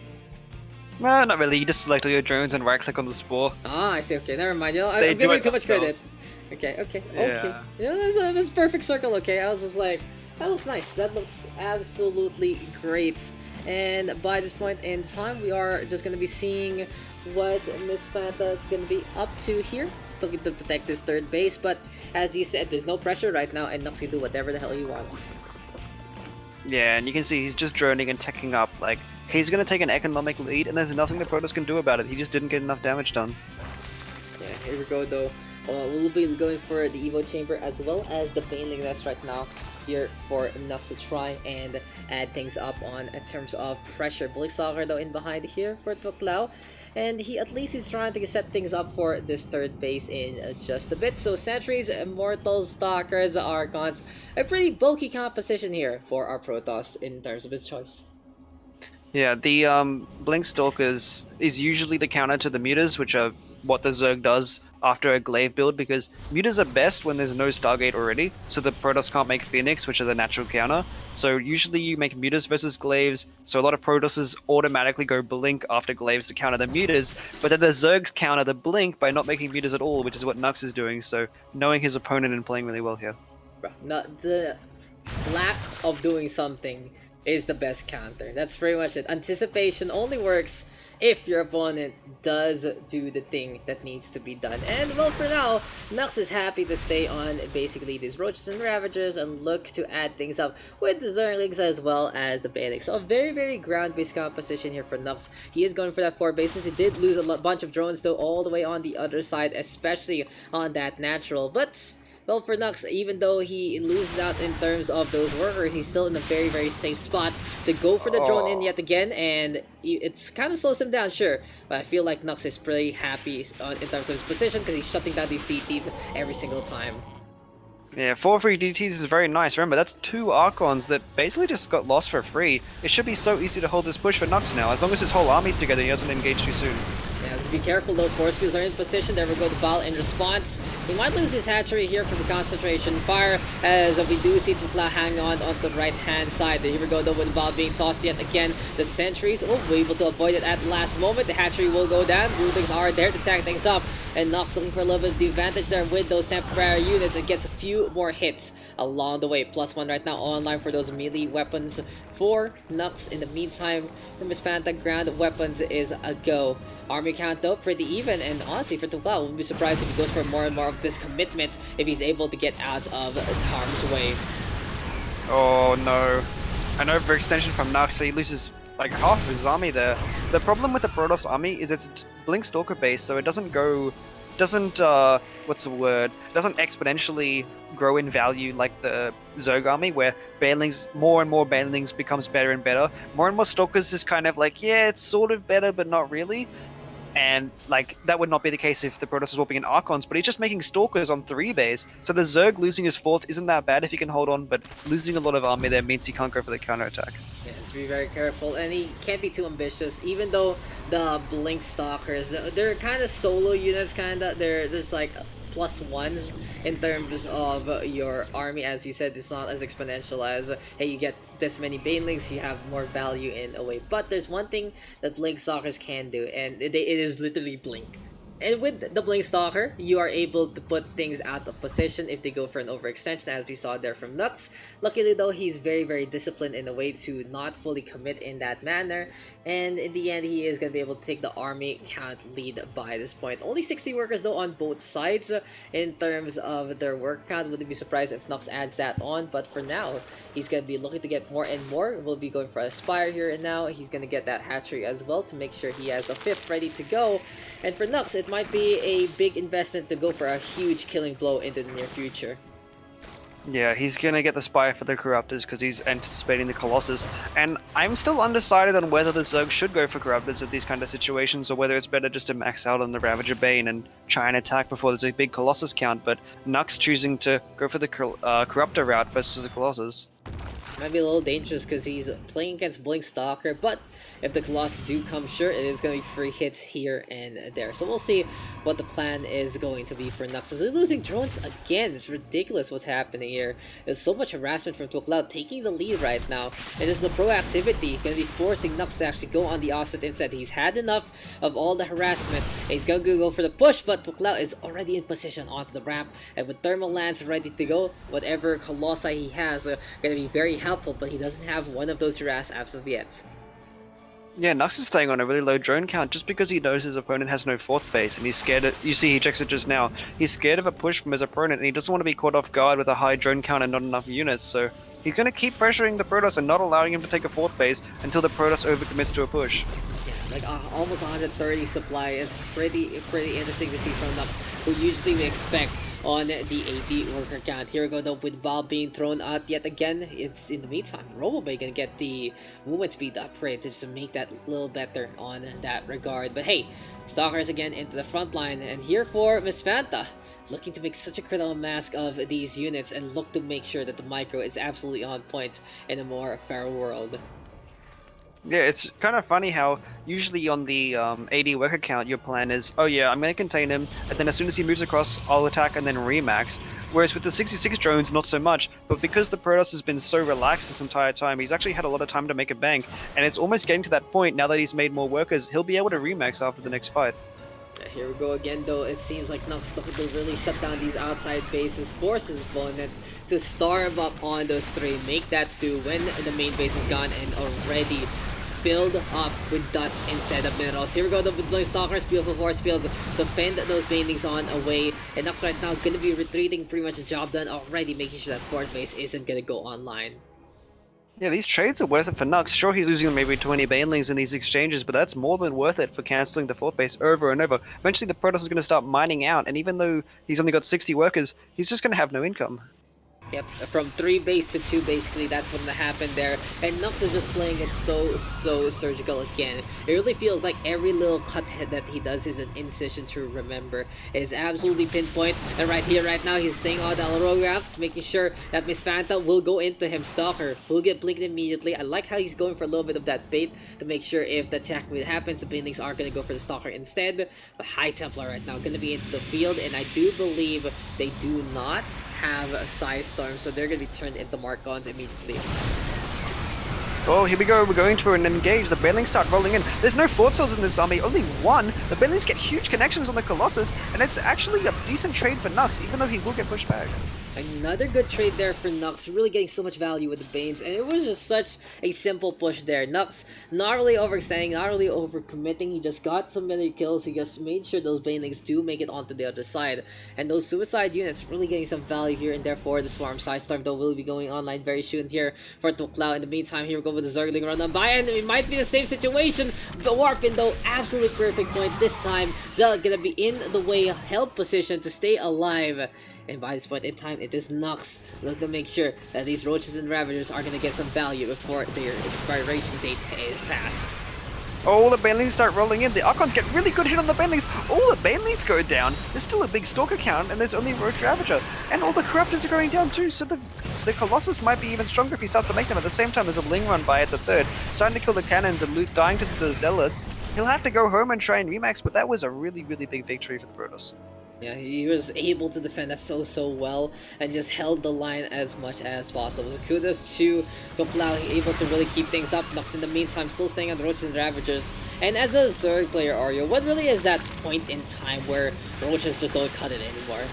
Well, not really. You just select all your drones and right-click on the spore. Ah, I see. Okay, never mind. You know, I'm giving too much credit. Okay. Yeah. You know, it's perfect circle. Okay, I was just like, that looks nice. That looks absolutely great. And by this point in time, we are just gonna be seeing what Miss Fanta is going to be up to here. Still get to protect this third base, but as you said, there's no pressure right now, and Nux can do whatever the hell he wants. Yeah, and you can see he's just droning and teching up. Like, he's going to take an economic lead, and there's nothing the Protoss can do about it. He just didn't get enough damage done. Yeah, here we go, though. We'll be going for the Evo Chamber as well as the Baneling Nest right now here for Nux to try and add things up on in terms of pressure. Bully Stalker, though, in behind here for Thuoclao. And he at least is trying to set things up for this third base in just a bit. So Sentries, Immortals, Stalkers, Archons, a pretty bulky composition here for our Protoss in terms of his choice. Yeah, the Blink Stalkers is usually the counter to the Mutas, which are what the Zerg does after a glaive build, because Mutas are best when there's no Stargate already, so the Protoss can't make Phoenix, which is a natural counter. So usually you make Mutas versus glaives, so a lot of Protosses automatically go Blink after glaives to counter the Mutas, but then the Zergs counter the Blink by not making Mutas at all, which is what Nux is doing, so knowing his opponent and playing really well here. Not the lack of doing something is the best counter. That's pretty much it. Anticipation only works if your opponent does do the thing that needs to be done. And well, for now, Nux is happy to stay on basically these Roaches and Ravagers and look to add things up with the Zerglings as well as the Baneling. So a very ground-based composition here for Nux. He is going for that 4 bases. He did lose a bunch of drones though all the way on the other side, especially on that natural. But well, for Nux, even though he loses out in terms of those workers, he's still in a very safe spot to go for the drone in yet again, and it's kind of slows him down, sure, but I feel like Nux is pretty happy in terms of his position because he's shutting down these DTs every single time. Yeah, 4 free DTs is very nice. Remember, that's 2 Archons that basically just got lost for free. It should be so easy to hold this push for Nux now, as long as his whole army's together, he doesn't engage too soon. Yeah, just be careful though, force fields are in position. There we go, the ball in response. He might lose his hatchery here from the concentration fire, as we do see Thuoclao hang on the right hand side. Here we go though with the ball being tossed yet again. The sentries will be able to avoid it at the last moment. The hatchery will go down. Rulings are there to tag things up, and Nux looking for a little bit of the advantage there with those temporary units. It gets a few more hits along the way. +1 right now online for those melee weapons for Nux. In the meantime, for Miss Fanta, ground weapons is a go. Army count though pretty even, and honestly for Thuoclao, wouldn't be surprised if he goes for more and more of this commitment if he's able to get out of harm's way. Oh no. An overextension from Nux, so he loses like half of his army there. The problem with the Protoss army is it's Blink Stalker base, so it doesn't exponentially grow in value like the Zerg army, where Banelings, more and more Banelings becomes better and better. More and more Stalkers is kind of like, yeah, it's sort of better, but not really. And like that would not be the case if the Protoss was warping in Archons, but he's just making Stalkers on 3 base. So the Zerg losing his 4th isn't that bad if he can hold on, but losing a lot of army there means he can't go for the counterattack. Yeah, just be very careful, and he can't be too ambitious. Even though the Blink Stalkers, they're kind of solo units, they're just like plus ones in terms of your army. As you said, it's not as exponential as hey, you get this many banelings, you have more value in a way. But there's one thing that Blink Stalkers can do, and it is literally blink. And with the Blink Stalker, you are able to put things out of position if they go for an overextension, as we saw there from Nuks. Luckily though, he's very disciplined in a way to not fully commit in that manner. And in the end, he is going to be able to take the army count lead by this point. Only 60 workers though on both sides in terms of their work count. Wouldn't be surprised if Nux adds that on. But for now, he's going to be looking to get more and more. We'll be going for a Spire here and now. He's going to get that hatchery as well to make sure he has a 5th ready to go. And for Nux, it might be a big investment to go for a huge killing blow into the near future. Yeah, he's gonna get the Spire for the Corruptors because he's anticipating the Colossus. And I'm still undecided on whether the Zerg should go for Corruptors at these kind of situations, or whether it's better just to max out on the Ravager Bane and try and attack before there's a big Colossus count. But Nux choosing to go for the Corruptor route versus the Colossus. Might be a little dangerous because he's playing against Blink Stalker, but if the Colossus do come, sure, it is going to be free hits here and there. So we'll see what the plan is going to be for Nux. They're losing drones again. It's ridiculous what's happening here. There's so much harassment from Thuoclao taking the lead right now. And just the proactivity going to be forcing Nux to actually go on the offset instead. He's had enough of all the harassment. He's going to go for the push, but Thuoclao is already in position onto the ramp. And with Thermal Lance ready to go, whatever Colossi he has going to be very helpful, but he doesn't have one of those harass apps of yet. Yeah, Nux is staying on a really low drone count just because he knows his opponent has no 4th base, and he's scared of, you see he checks it just now, he's scared of a push from his opponent, and he doesn't want to be caught off guard with a high drone count and not enough units, so he's going to keep pressuring the Protoss and not allowing him to take a 4th base until the Protoss overcommits to a push. Yeah, like almost 130 supply. It's pretty interesting to see from Nux, who usually we expect on the 80 worker count. Here we go though with Ball being thrown out yet again. It's in the meantime, Robobay gonna get the movement speed upgrade just to make that a little better on that regard. But hey, Stalkers again into the front line, and here for Miss Fanta, looking to make such a critical mask of these units and look to make sure that the micro is absolutely on point in a more fair world. Yeah, it's kind of funny how usually on the 80 worker count your plan is, oh yeah, I'm going to contain him, and then as soon as he moves across, I'll attack and then remax. Whereas with the 66 drones, not so much, but because the Protoss has been so relaxed this entire time, he's actually had a lot of time to make a bank, and it's almost getting to that point now that he's made more workers, he'll be able to remax after the next fight. Here we go again though. It seems like Nux looking to really shut down these outside bases, force his opponents to starve up on those 3, make that 2 when the main base is gone and already filled up with dust instead of minerals. Here we go though with Blink Stalkers, beautiful force fields to fend those banelings on away, and Nux right now gonna be retreating, pretty much the job done already, making sure that 4th base isn't gonna go online. Yeah, these trades are worth it for Nux. Sure, he's losing maybe 20 banelings in these exchanges, but that's more than worth it for cancelling the 4th base over and over. Eventually the Protoss is going to start mining out, and even though he's only got 60 workers, he's just going to have no income. Yep, from 3 base to 2 basically, that's what's gonna happen there. And Nux is just playing it so surgical again. It really feels like every little cut that he does is an incision to remember. It is absolutely pinpoint, and right here, right now, he's staying on the low ramp, making sure that Miss Fanta will go into him. Stalker will get blinked immediately. I like how he's going for a little bit of that bait to make sure if the attack happens, the banelings are gonna go for the Stalker instead. But High Templar right now gonna be into the field, and I do believe they do not have a size storm, so they're gonna be turned into Markons immediately. Oh, here we go, we're going to an engage. The banelings start rolling in. There's no force fields in this army, only 1. The banelings get huge connections on the Colossus, and it's actually a decent trade for Nux, even though he will get pushed back. Another good trade there for Nux, really getting so much value with the Banes, and it was just such a simple push there. Nux not really overextending, not really overcommitting, he just got so many kills, he just made sure those Banelings do make it onto the other side. And those suicide units really getting some value here, and therefore the Swarm Sidestorm though will be going online very soon here for Thuoclao. In the meantime, here we go with the Zergling run on by, and it might be the same situation. The Warpin though, absolutely perfect point this time. Zell gonna be in the way, held position to stay alive. And by this point in time, it is Nux looking to make sure that these Roaches and Ravagers are going to get some value before their expiration date is passed. Oh, the Banelings start rolling in. The Archons get really good hit on the Banelings. All the Banelings go down. There's still a big Stalker count, and there's only Roach Ravager. And all the Corruptors are going down too, so the Colossus might be even stronger if he starts to make them. At the same time, there's a Ling run by at the 3rd, starting to kill the Cannons and loot dying to the Zealots. He'll have to go home and try and remax, but that was a really big victory for the Protoss. Yeah, he was able to defend that so well and just held the line as much as possible. So kudos to Thuoclao, able to really keep things up. Nuks in the meantime still staying on the Roaches and Ravagers. And as a Zerg player, Oreo, what really is that point in time where Roaches just don't cut it anymore?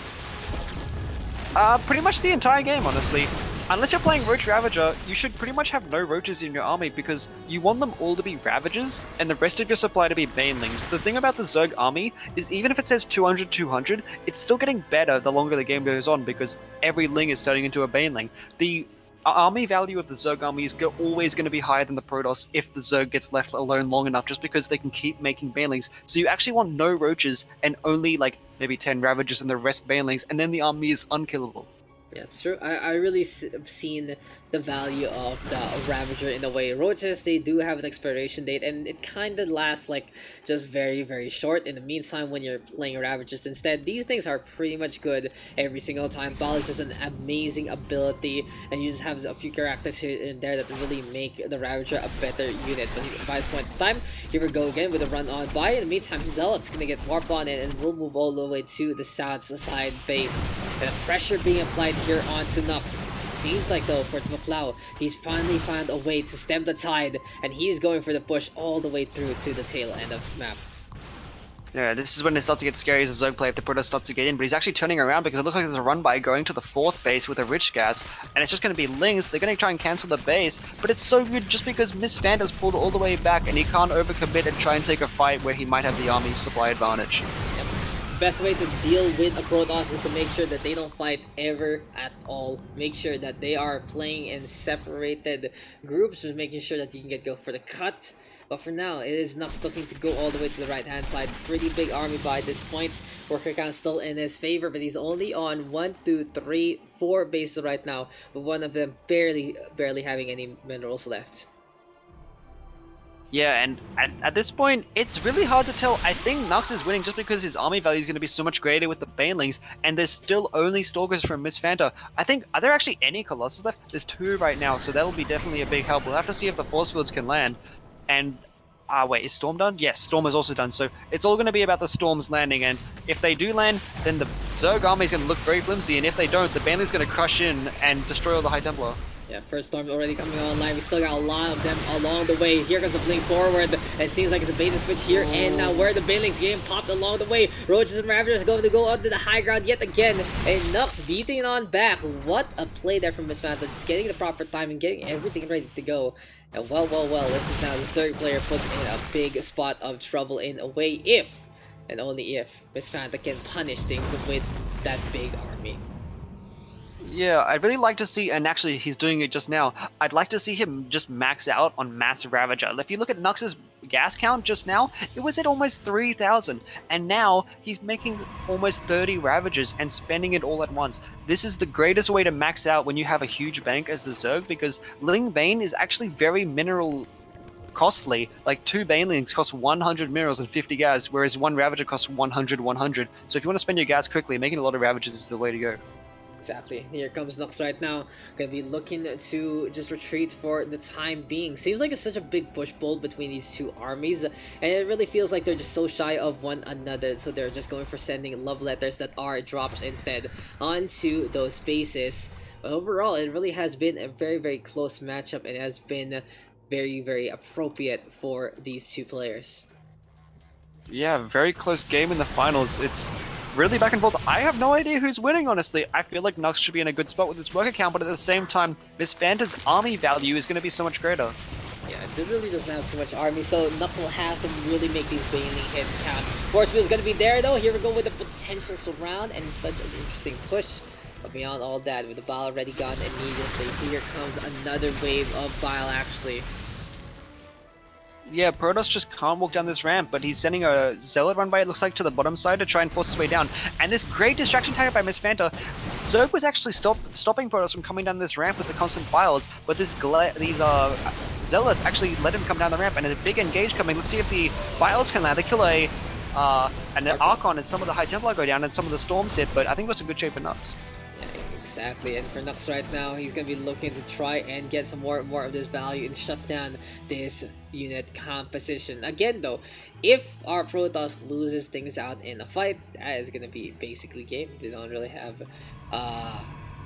Pretty much the entire game, honestly. Unless you're playing Roach Ravager, you should pretty much have no Roaches in your army because you want them all to be Ravagers and the rest of your supply to be Banelings. The thing about the Zerg army is even if it says 200-200, it's still getting better the longer the game goes on because every Ling is turning into a Baneling. The army value of the Zerg army is always going to be higher than the Protoss if the Zerg gets left alone long enough just because they can keep making Banelings. So you actually want no Roaches and only like maybe 10 Ravagers and the rest Banelings, and then the army is unkillable. Yeah, it's true. I really have seen the value of the Ravager in a way. Roaches, they do have an expiration date, and it kind of lasts like just very short. In the meantime, when you're playing Ravagers instead, these things are pretty much good every single time. Bal is just an amazing ability, and you just have a few characters here and there that really make the Ravager a better unit. But by this point in time, here we go again with a run on by. In the meantime, Zealot's gonna get warped on it, and we'll move all the way to the south side base. And the pressure being applied here onto Nuks. Seems like though for Thuoclao, he's finally found a way to stem the tide, and he's going for the push all the way through to the tail end of this map. Yeah, this is when it starts to get scary as a Zerg player if the Protoss starts to get in, but he's actually turning around because it looks like there's a run by going to the 4th base with a rich gas, and it's just going to be Lings. They're going to try and cancel the base, but it's so good just because Miss Fanta's pulled all the way back and he can't overcommit and try and take a fight where he might have the army supply advantage. Yep. Best way to deal with a Protoss is to make sure that they don't fight ever at all. Make sure that they are playing in separated groups, just making sure that you can go for the cut. But for now, it is Nuks looking to go all the way to the right-hand side. Pretty big army by this point. Worker count still in his favor, but he's only on 1, 2, 3, 4 bases right now, with one of them barely having any minerals left. Yeah, and at this point, it's really hard to tell. I think Nuks is winning just because his army value is going to be so much greater with the Banelings, and there's still only Stalkers from Miss Fanta. I think, are there actually any Colossus left? There's 2 right now, so that'll be definitely a big help. We'll have to see if the Force Fields can land. And, wait, is Storm done? Yes, Storm is also done, so it's all going to be about the Storms landing, and if they do land, then the Zerg army is going to look very flimsy, and if they don't, the Baneling's going to crush in and destroy all the High Templar. Yeah, first storm already coming online. We still got a lot of them along the way. Here comes the blink forward. It seems like it's a bait and switch here. And now where the Banelings game popped along the way. Roaches and Ravagers going to go onto the high ground yet again. And Nuks beating on back. What a play there from Miss Fanta. Just getting the proper time and getting everything ready to go. And well, this is now the Zerg player put in a big spot of trouble in a way if, and only if, Miss Fanta can punish things with that big army. Yeah, I'd really like to see, and actually he's doing it just now, I'd like to see him just max out on Mass Ravager. If you look at Nux's gas count just now, it was at almost 3,000, and now he's making almost 30 Ravagers and spending it all at once. This is the greatest way to max out when you have a huge bank as the Zerg, because Ling Bane is actually very mineral costly. Like 2 Banelings cost 100 minerals and 50 gas, whereas 1 Ravager costs 100. So if you want to spend your gas quickly, making a lot of Ravagers is the way to go. Exactly. Here comes Nuks right now. Gonna be looking to just retreat for the time being. Seems like it's such a big push-pull between these 2 armies, and it really feels like they're just so shy of one another, so they're just going for sending love letters that are drops instead onto those bases. But overall, it really has been a very close matchup, and it has been very appropriate for these 2 players. Yeah, very close game in the finals. It's really back and forth. I have no idea who's winning, honestly. I feel like Nux should be in a good spot with his worker count, but at the same time, Miss Fanta's army value is going to be so much greater. Yeah, it really doesn't have too much army, so Nux will have to really make these Baneling hits count. Force Field is going to be there, though. Here we go with the potential surround, and such an interesting push. But beyond all that, with the Bile already gone immediately, here comes another wave of Bile, actually. Yeah, Protoss just can't walk down this ramp, but he's sending a Zealot run by, it looks like, to the bottom side to try and force his way down. And this great distraction target by Miss Fanta. Zerg was actually stopping Protoss from coming down this ramp with the constant Biles, but these Zealots actually let him come down the ramp, and there's a big engage coming. Let's see if the Biles can land. They kill an Archon, and some of the High Templar go down, and some of the Storms hit, but I think that's a good shape for Nuks. Exactly, and for Nux right now, he's gonna be looking to try and get some more of this value and shut down this unit composition. Again though, if our Protoss loses things out in a fight, that is gonna be basically game. They don't really have uh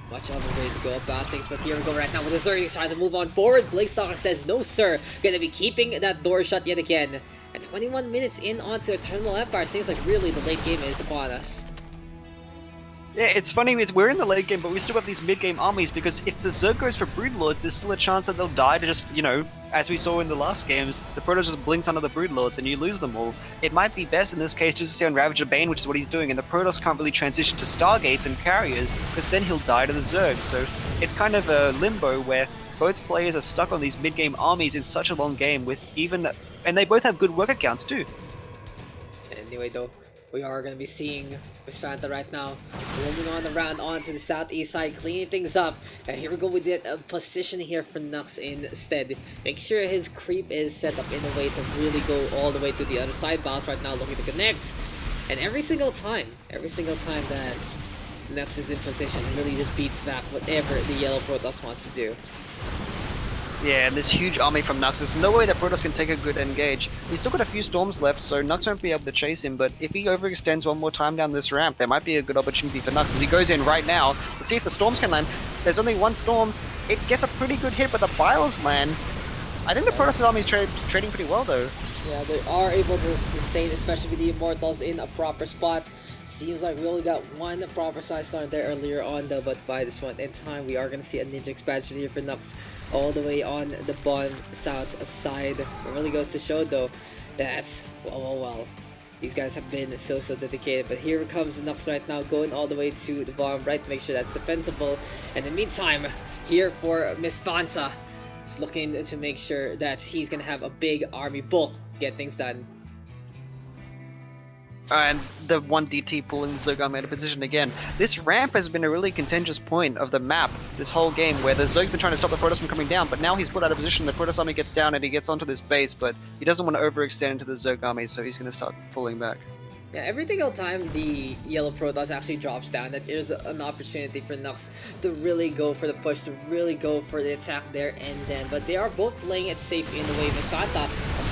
much of a way to go about things, but here we go right now with the Zerg. He's trying to move on forward. Stalker says no sir, gonna be keeping that door shut yet again. And 21 minutes in onto Eternal Empire, seems like really the late game is upon us. Yeah, it's funny, we're in the late game, but we still have these mid-game armies, because if the Zerg goes for Broodlords, there's still a chance that they'll die to just, as we saw in the last games, the Protoss just blinks under the Broodlords and you lose them all. It might be best in this case just to stay on Ravager Bane, which is what he's doing, and the Protoss can't really transition to Stargates and Carriers, because then he'll die to the Zerg, so it's kind of a limbo where both players are stuck on these mid-game armies in such a long game with and they both have good worker counts too. Anyway though, we are going to be seeing Miss Fanta right now roaming on around onto the southeast side, cleaning things up. And here we go with the position here for Nux instead. Make sure his creep is set up in a way to really go all the way to the other side. Boss right now looking to connect. And every single time that Nux is in position, really just beats back whatever the yellow Protoss wants to do. Yeah, and this huge army from Nux, there's no way that Protoss can take a good engage. He's still got a few storms left, so Nux won't be able to chase him, but if he overextends one more time down this ramp, there might be a good opportunity for Nux as he goes in right now. Let's see if the storms can land. There's only one storm. It gets a pretty good hit, but the Biles land. I think the Protoss army is trading pretty well, though. Yeah, they are able to sustain, especially with the Immortals in a proper spot. Seems like we only got one proper size storm there earlier on though, but by this point in time, we are going to see a ninja expansion here for Nux all the way on the Bond south side. It really goes to show though that, well, these guys have been so dedicated, but here comes Nux right now going all the way to the bomb right to make sure that's defensible. And in the meantime, here for Miss Fanta, it's looking to make sure that he's going to have a big army bulk get things done. And the 1DT pulling the Zerg army out of position again. This ramp has been a really contentious point of the map this whole game, where the Zerg's been trying to stop the Protoss from coming down, but now he's put out of position, the Protoss army gets down and he gets onto this base, but he doesn't want to overextend into the Zerg army, so he's going to start pulling back. Yeah, every single time the yellow Protoss actually drops down, that is an opportunity for Nux to really go for the push, to really go for the attack there and then. But they are both playing it safe in the way. Miss Fanta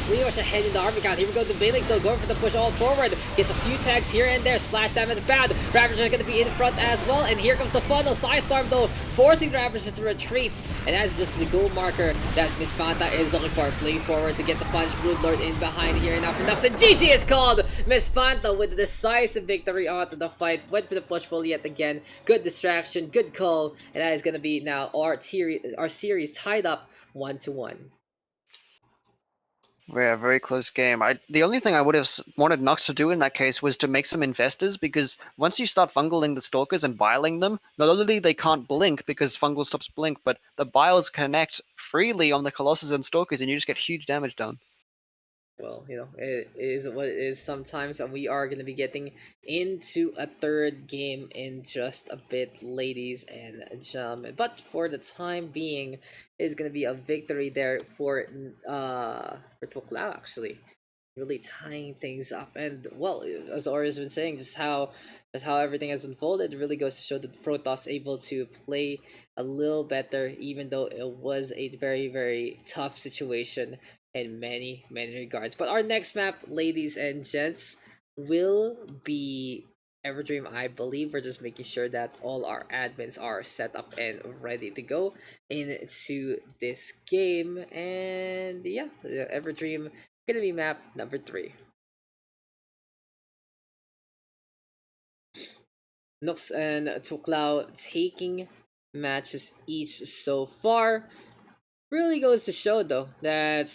pretty much ahead in the army count. Here we go to Bailey, so going for the push all forward. Gets a few tags here and there. Splash damage bad. Ravagers are going to be in front as well. And here comes the funnel. Sidestorm though, forcing the Ravagers to retreat. And that's just the goal marker that Miss Fanta is looking for. Playing forward to get the punch. Broodlord in behind here and now for Nux. And GG is called! Miss Fanta with a decisive victory onto the fight. Went for the push full yet again. Good distraction, good call. And that is going to be now our series tied up 1-1. Yeah, very close game. The only thing I would have wanted Nux to do in that case was to make some investors, because once you start fungling the Stalkers and biling them, not only they can't blink because fungal stops blink, but the biles connect freely on the Colossus and Stalkers and you just get huge damage done. Well, it is what it is sometimes, and we are going to be getting into a third game in just a bit, ladies and gentlemen. But for the time being, it's going to be a victory there for Thuoclao, actually. Really tying things up, and well, as Orio's been saying, just how everything has unfolded, it really goes to show that the Protoss able to play a little better, even though it was a very tough situation in many regards. But our next map, ladies and gents, will be Everdream. I believe we're just making sure that all our admins are set up and ready to go into this game. And yeah, Everdream gonna be map number 3. Nuks and Thuoclao taking matches each so far. Really goes to show though that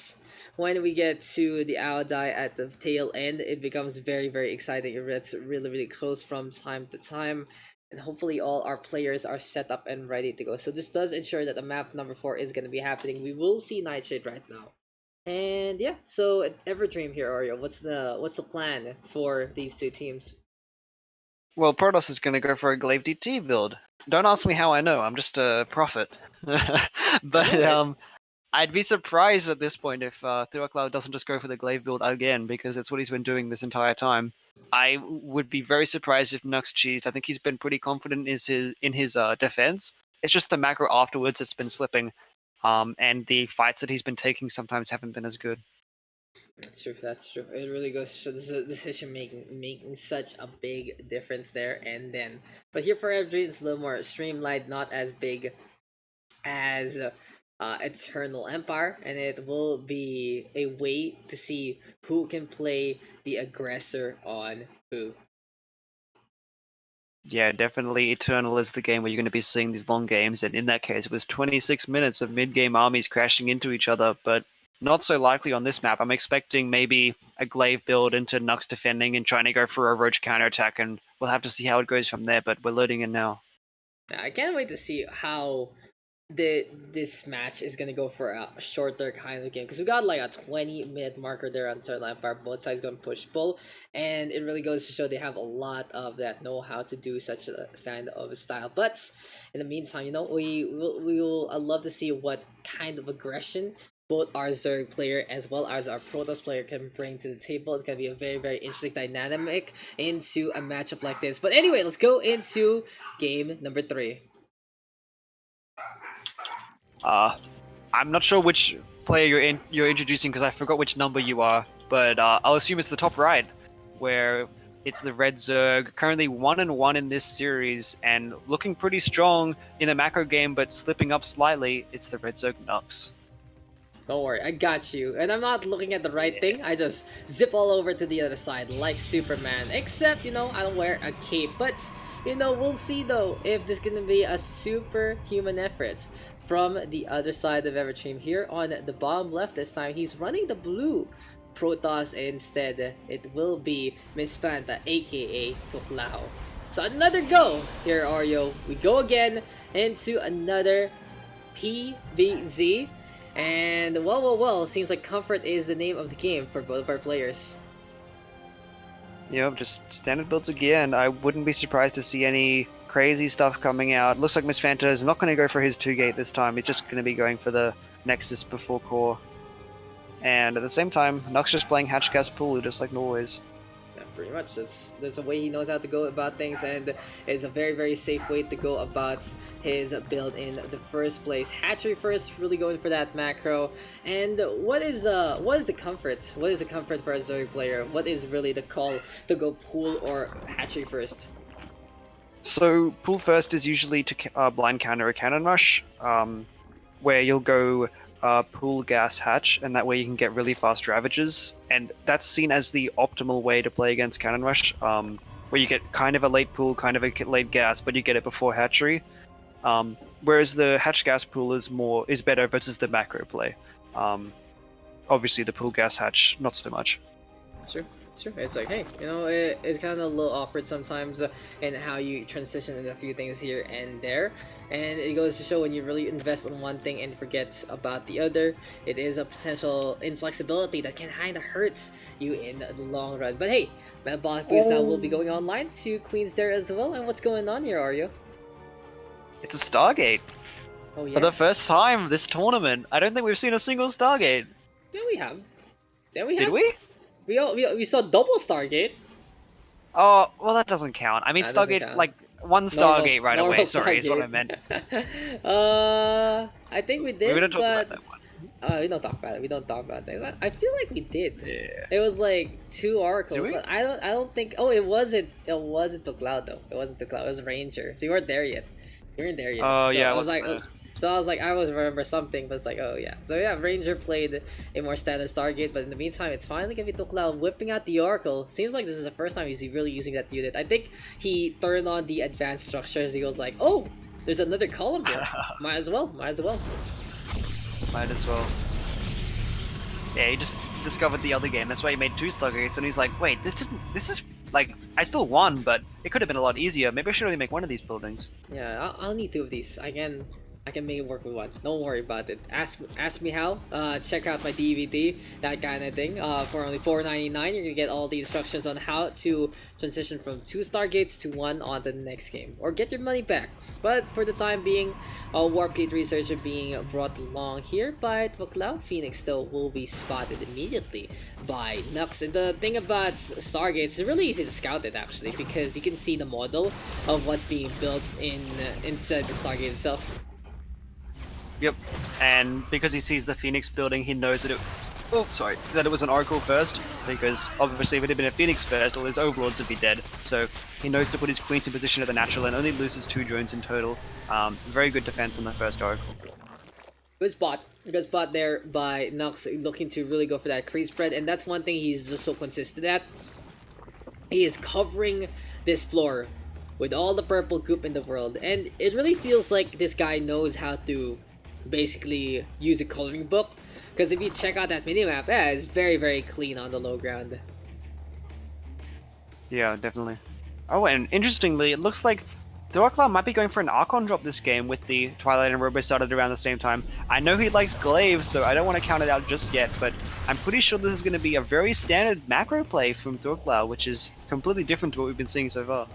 when we get to the Aodai at the tail end, it becomes very exciting. It gets really close from time to time, and hopefully all our players are set up and ready to go. So this does ensure that the map number 4 is going to be happening. We will see Nightshade right now. And yeah, so Everdream here, Oreo. What's the plan for these two teams? Well, Protoss is going to go for a Glaive DT build. Don't ask me how I know, I'm just a prophet. But I'd be surprised at this point if Thuoclao doesn't just go for the Glaive build again, because it's what he's been doing this entire time. I would be very surprised if Nuks cheesed. I think he's been pretty confident in his defense. It's just the macro afterwards that's been slipping, and the fights that he's been taking sometimes haven't been as good. That's true. That's true. It really goes to show this is decision making such a big difference there. And then, but here for Every, it's a little more streamlined, not as big as Eternal Empire, and it will be a way to see who can play the aggressor on who. Yeah, definitely Eternal is the game where you're going to be seeing these long games, and in that case, it was 26 minutes of mid-game armies crashing into each other, but not so likely on this map. I'm expecting maybe a glaive build into Nux defending and trying to go for a roach counterattack, and we'll have to see how it goes from there, but we're loading in now. I can't wait to see how this match is gonna go for a shorter kind of game, because we got like a 20-minute marker there on Eternal Empire. Both sides gonna push pull, and it really goes to show they have a lot of that know how to do such a kind of style. But in the meantime, I love to see what kind of aggression both our Zerg player as well as our Protoss player can bring to the table. It's gonna be a very, very interesting dynamic into a matchup like this. But anyway, let's go into game number 3. I'm not sure which player you're introducing because I forgot which number you are, but I'll assume it's the top right, where it's the Red Zerg, currently 1-1 in this series and looking pretty strong in the macro game, but slipping up slightly. It's the Red Zerg Nux. Don't worry, I got you. And I'm not looking at the right thing. I just zip all over to the other side like Superman. Except, I don't wear a cape. But, we'll see though if this is going to be a superhuman effort from the other side of Evertream. Here on the bottom left this time, he's running the blue Protoss instead. It will be Miss Fanta, aka Thuoclao. So another go here, Oreo. We go again into another PVZ. And well, seems like comfort is the name of the game for both of our players. Yep, just standard builds again. I wouldn't be surprised to see any crazy stuff coming out. Looks like Miss Fanta is not going to go for his 2-gate this time. He's just going to be going for the Nexus before core. And at the same time, Nux just playing Hatch Gas Pool just like always. Pretty much, that's a way he knows how to go about things, and it's a very, very safe way to go about his build in the first place. Hatchery first, really going for that macro. And what is the comfort? What is the comfort for a Zerg player? What is really the call to go pool or hatchery first? So pool first is usually to blind counter a cannon rush, where you'll go pool gas hatch, and that way you can get really fast ravages, and that's seen as the optimal way to play against cannon rush, where you get kind of a late pool, kind of a late gas, but you get it before hatchery. Whereas the hatch gas pool is better versus the macro play. Obviously the pool gas hatch not so much. Sure. It's like, hey, it's kind of a little awkward sometimes in how you transition in a few things here and there. And it goes to show when you really invest on one thing and forget about the other, it is a potential inflexibility that can kind of hurt you in the long run. But hey, Metabolic Boost now will be going online to Queens there as well. And what's going on here, Oreo? It's a Stargate. Oh yeah. For the first time this tournament, I don't think we've seen a single Stargate. Yeah, we have. Did we? We saw double Stargate. Oh, well, that doesn't count. I mean, That Stargate, count. like, one Stargate right normal away. Sorry, is what I Stargate. meant. I think we did, We don't talk but about that one. we don't talk about it. We don't talk about things. I feel like we did. Yeah. It was like 2 oracles, Did we? but I don't think. Oh, it wasn't Thuoclao though. It wasn't Thuoclao. It was Ranger. So you weren't there yet. You weren't there yet. Oh, so yeah, I I was wasn't like, there. so I was like, I was remember something, but it's like, oh yeah. So yeah, Ranger played a more standard Stargate, but in the meantime, it's finally gonna be Thuoclao whipping out the Oracle. Seems like this is the first time he's really using that unit. I think he turned on the advanced structures. He goes like, oh, there's another column here. Might as well. Might as well. Yeah, he just discovered the other game. That's why he made 2 Stargates, and he's like, wait, this is, like, I still won, but it could have been a lot easier. Maybe I should only make one of these buildings. Yeah, I'll need 2 of these. I can I can make it work with one. Don't worry about it. Ask me how. Check out my DVD, that kind of thing. For only $4.99, you're gonna get all the instructions on how to transition from 2 Stargates to 1 on the next game, or get your money back. But for the time being, Warp Gate researcher being brought along here by Thuoclao. Phoenix though will be spotted immediately by Nuks. And the thing about Stargates, it's really easy to scout it actually, because you can see the model of what's being built inside the Stargate itself. Yep, and because he sees the Phoenix building, he knows that that it was an Oracle first, because obviously if it had been a Phoenix first, all his overlords would be dead. So he knows to put his queens in position at the natural and only loses 2 drones in total. Very good defense on the first Oracle. Good spot there by Nuks, looking to really go for that crease spread, and that's one thing he's just so consistent at. He is covering this floor with all the purple goop in the world, and it really feels like this guy knows how to basically use a coloring book, because if you check out that minimap, yeah, it's very, very clean on the low ground. Yeah, definitely. Oh, and interestingly, it looks like Thuoclao might be going for an Archon drop this game with the Twilight and Robo started around the same time. I know he likes Glaive, so I don't want to count it out just yet, but I'm pretty sure this is going to be a very standard macro play from Thuoclao, which is completely different to what we've been seeing so far.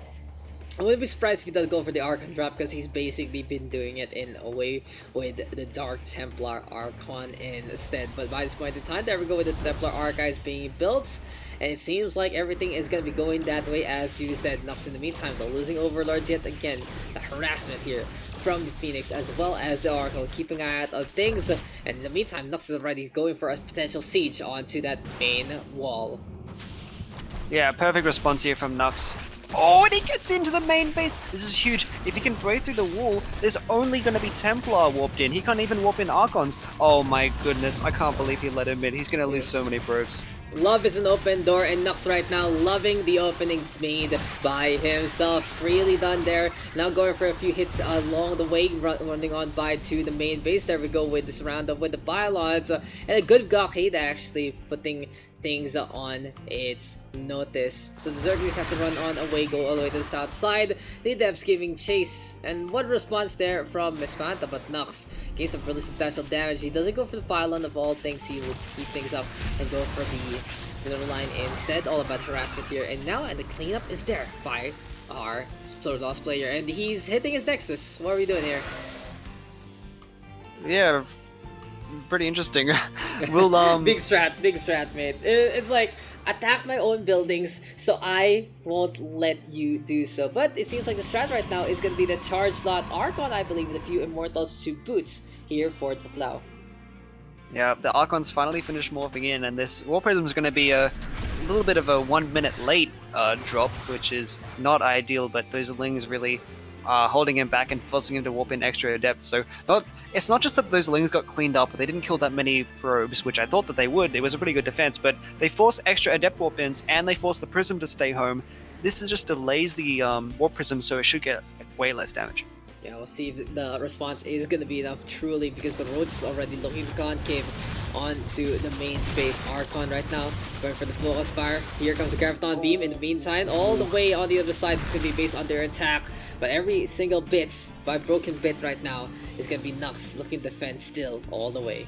I wouldn't be surprised if he does go for the Archon drop, because he's basically been doing it in a way with the Dark Templar Archon instead. But by this point in time, there we go with the Templar Archives being built, and it seems like everything is going to be going that way, as you said. Nux in the meantime, though, losing Overlords yet again. The harassment here from the Phoenix as well as the Oracle, keeping an eye out on things. And in the meantime, Nux is already going for a potential siege onto that main wall. Yeah, perfect response here from Nux. Oh, and he gets into the main base. This is huge. If he can break through the wall, there's only going to be Templar warped in. He can't even warp in Archons. Oh my goodness, I can't believe he let him in. He's going to lose so many probes. Love is an open door, and Nux right now loving the opening made by himself. Really done there. Now going for a few hits along the way, running on by to the main base. There we go with this roundup with the pylons, and a good blockade actually putting things on its notice. So the Zerglings have to run on away, go all the way to the south side. The Adepts giving chase, and what response there from Miss Fanta, but Nux gains some really substantial damage. He doesn't go for the pylon of all things. He would keep things up and go for the middle line instead. All about harassment here, and now and the cleanup is there by our Lost player, and he's hitting his Nexus. What are we doing here? Yeah, pretty interesting. We'll big strat, mate. It's like, attack my own buildings, so I won't let you do so. But it seems like the strat right now is gonna be the charge slot Archon, I believe, with a few Immortals to boot here for Thuoclao. Yeah, the Archons finally finished morphing in, and this War Prism is going to be a little bit of a 1 minute late drop, which is not ideal, but those Lings really holding him back and forcing him to warp in extra Adepts. So it's not just that those Lings got cleaned up, but they didn't kill that many probes, which I thought that they would. It was a pretty good defense, but they forced extra Adept warp ins, and they forced the Prism to stay home. This is just delays the War Prism, so it should get way less damage. Yeah, we'll see if the response is going to be enough truly, because the Roach is already looking to concave onto the main base. Archon right now going for the focus fire. Here comes the Graviton Beam. In the meantime, all the way on the other side, it's going to be based on their attack. But every single bit, by broken bit right now, is going to be Nux looking to defend still all the way.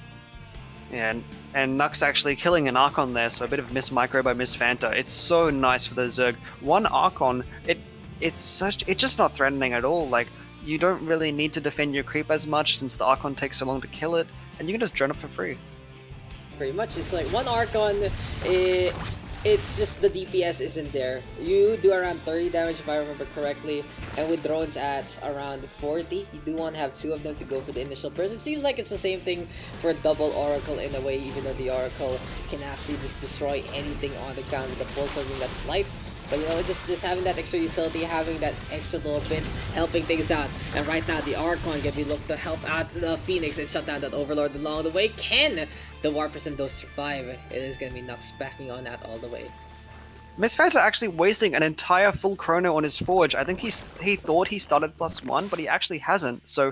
Yeah, and Nux actually killing an Archon there, so a bit of miss micro by Miss Fanta. It's so nice for the Zerg. One Archon, it's just not threatening at all. Like, you don't really need to defend your creep as much since the Archon takes so long to kill it, and you can just drone it for free. Pretty much, it's like one Archon, it's just the DPS isn't there. You do around 30 damage if I remember correctly, and with drones at around 40, you do want to have 2 of them to go for the initial burst. It seems like it's the same thing for double Oracle in a way, even though the Oracle can actually just destroy anything on the ground with the pulsar beam that's light. But you know, just having that extra utility, having that extra little bit, helping things out. And right now, the Archon can be looked to help out the Phoenix and shut down that Overlord along the way. Can the War Prism though survive? It is going to be Nux backing on that all the way. Miss Fanta actually wasting an entire full chrono on his Forge. I think he thought he started +1, but he actually hasn't. So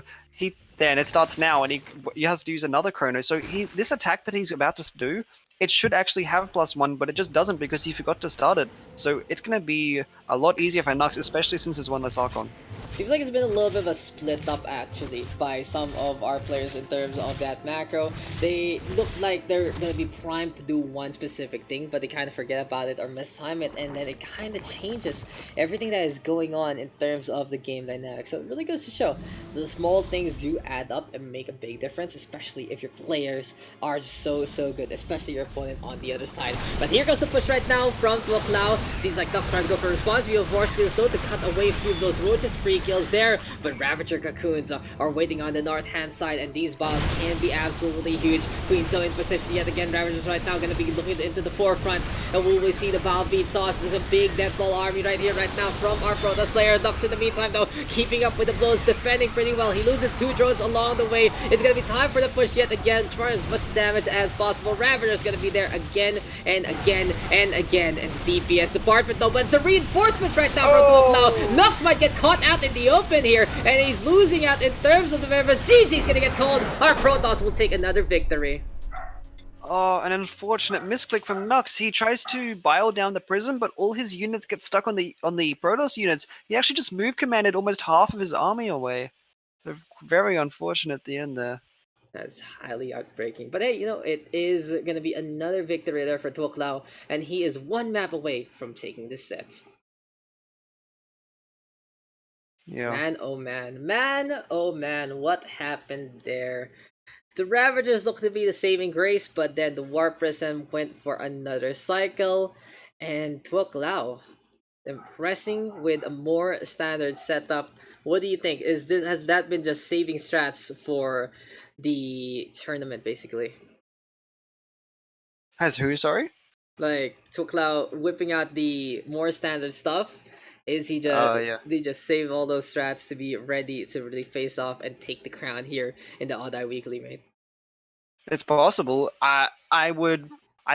then it starts now, and he has to use another chrono. So this attack that he's about to do, it should actually have +1, but it just doesn't because he forgot to start it. So it's gonna be a lot easier for Nux, especially since there's one less Archon. Seems like it's been a little bit of a split up actually by some of our players in terms of that macro. They look like they're gonna be primed to do one specific thing, but they kind of forget about it or mistime it, and then it kind of changes everything that is going on in terms of the game dynamics. So it really goes to show the small things do add up and make a big difference, especially if your players are so good, especially your opponent on the other side. But here goes the push right now from Thuoclao. Seems like Daks trying to go for a response. We have Force Fields though to cut away a few of those roaches. Free kills there, but Ravager Cocoons are waiting on the north hand side, and these balls can be absolutely huge. Queen Zoe in position yet again. Ravagers right now going to be looking into the forefront, and will we see the Val beat sauce? There's a big deathball army right here right now from our Protoss player. Dux in the meantime though, keeping up with the blows, defending pretty well. He loses 2 drones along the way. It's going to be time for the push yet again, trying as much damage as possible. Ravager's going to be there again and again and again, and the DPS department though, but it's a reinforcements right now from Thuoclao. Nux might get caught out in the open here, and he's losing out in terms of the members. GG's gonna get called. Our Protoss will take another victory. Oh, an unfortunate misclick from Nux. He tries to bile down the prism, but all his units get stuck on the Protoss units. He actually just move commanded almost half of his army away. So very unfortunate at the end there. That's highly heartbreaking. But hey, you know, it is gonna be another victory there for Thuoclao, and he is 1 map away from taking this set. Yeah. Man, oh man. Man, oh man. What happened there? The Ravagers looked to be the saving grace, but then the Warp Prism went for another cycle, and Thuoclao impressing with a more standard setup. What do you think? Has that been just saving strats for the tournament, basically? Has who, sorry? Like Thuoclao whipping out the more standard stuff. Is he just they just save all those strats to be ready to really face off and take the crown here in the Odd Eye Weekly, mate? It's possible. I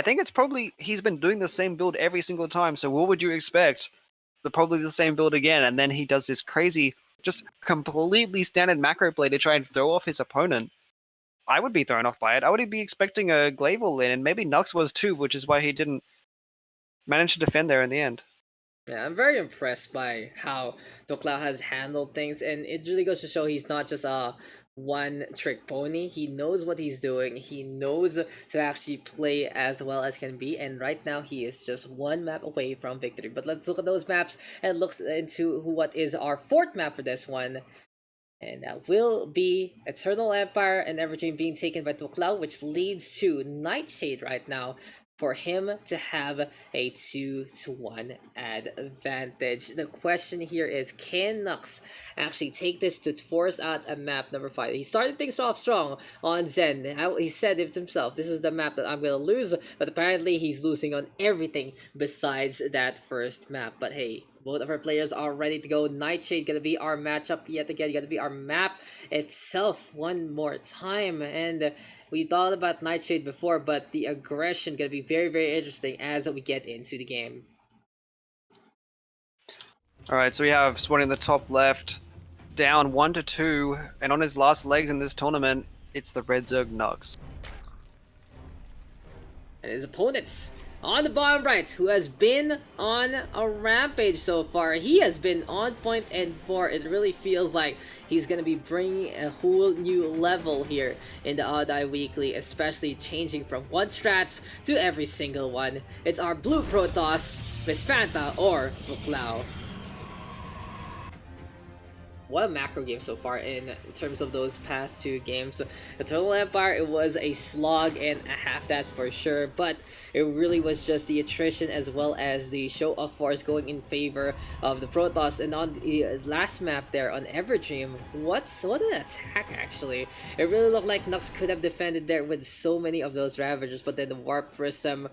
think it's probably he's been doing the same build every single time. So what would you expect? Probably the same build again, and then he does this crazy, just completely standard macro play to try and throw off his opponent. I would be thrown off by it. I would be expecting a Glavel in, and maybe Nux was too, which is why he didn't manage to defend there in the end. Yeah, I'm very impressed by how Thuoclao has handled things, and it really goes to show he's not just a one-trick pony. He knows what he's doing. He knows to actually play as well as can be, and right now he is just 1 map away from victory. But let's look at those maps and look into what is our 4th map for this one. And that will be Eternal Empire and Everdream being taken by Thuoclao, which leads to Nightshade right now for him to have a 2-1 advantage. The question here is, can Nux actually take this to force out a map number 5? He started things off strong on Zen. He said it himself, this is the map that I'm going to lose, but apparently he's losing on everything besides that first map. But hey, both of our players are ready to go. Nightshade gonna be our matchup yet again. Gonna be our map itself one more time. And we thought about Nightshade before, but the aggression gonna be very interesting as we get into the game. Alright, so we have Swan in the top left, down 1-2, and on his last legs in this tournament, it's the Red Zerg Nux. And his opponents on the bottom right, who has been on a rampage so far. He has been on point and more. It really feels like he's going to be bringing a whole new level here in the Odd Eye Weekly, especially changing from one strats to every single one. It's our blue Protoss, Miss Fanta or Thuoclao. What a macro game so far in terms of those past 2 games. Eternal Empire, it was a slog and a half, that's for sure, but it really was just the attrition as well as the show of force going in favor of the Protoss. And on the last map there on Everdream, what an attack actually. It really looked like Nux could have defended there with so many of those Ravagers, but then the Warp Prism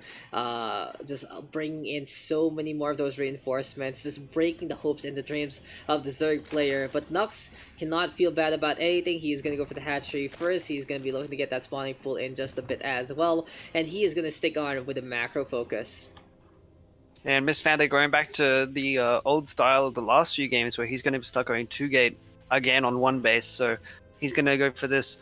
just bringing in so many more of those reinforcements, just breaking the hopes and the dreams of the Zerg player. But Nux cannot feel bad about anything. He's going to go for the hatchery first. He's going to be looking to get that spawning pool in just a bit as well. And he is going to stick on with a macro focus. And Miss Fanta going back to the old style of the last few games where he's going to start going 2-gate again on one base. So he's going to go for this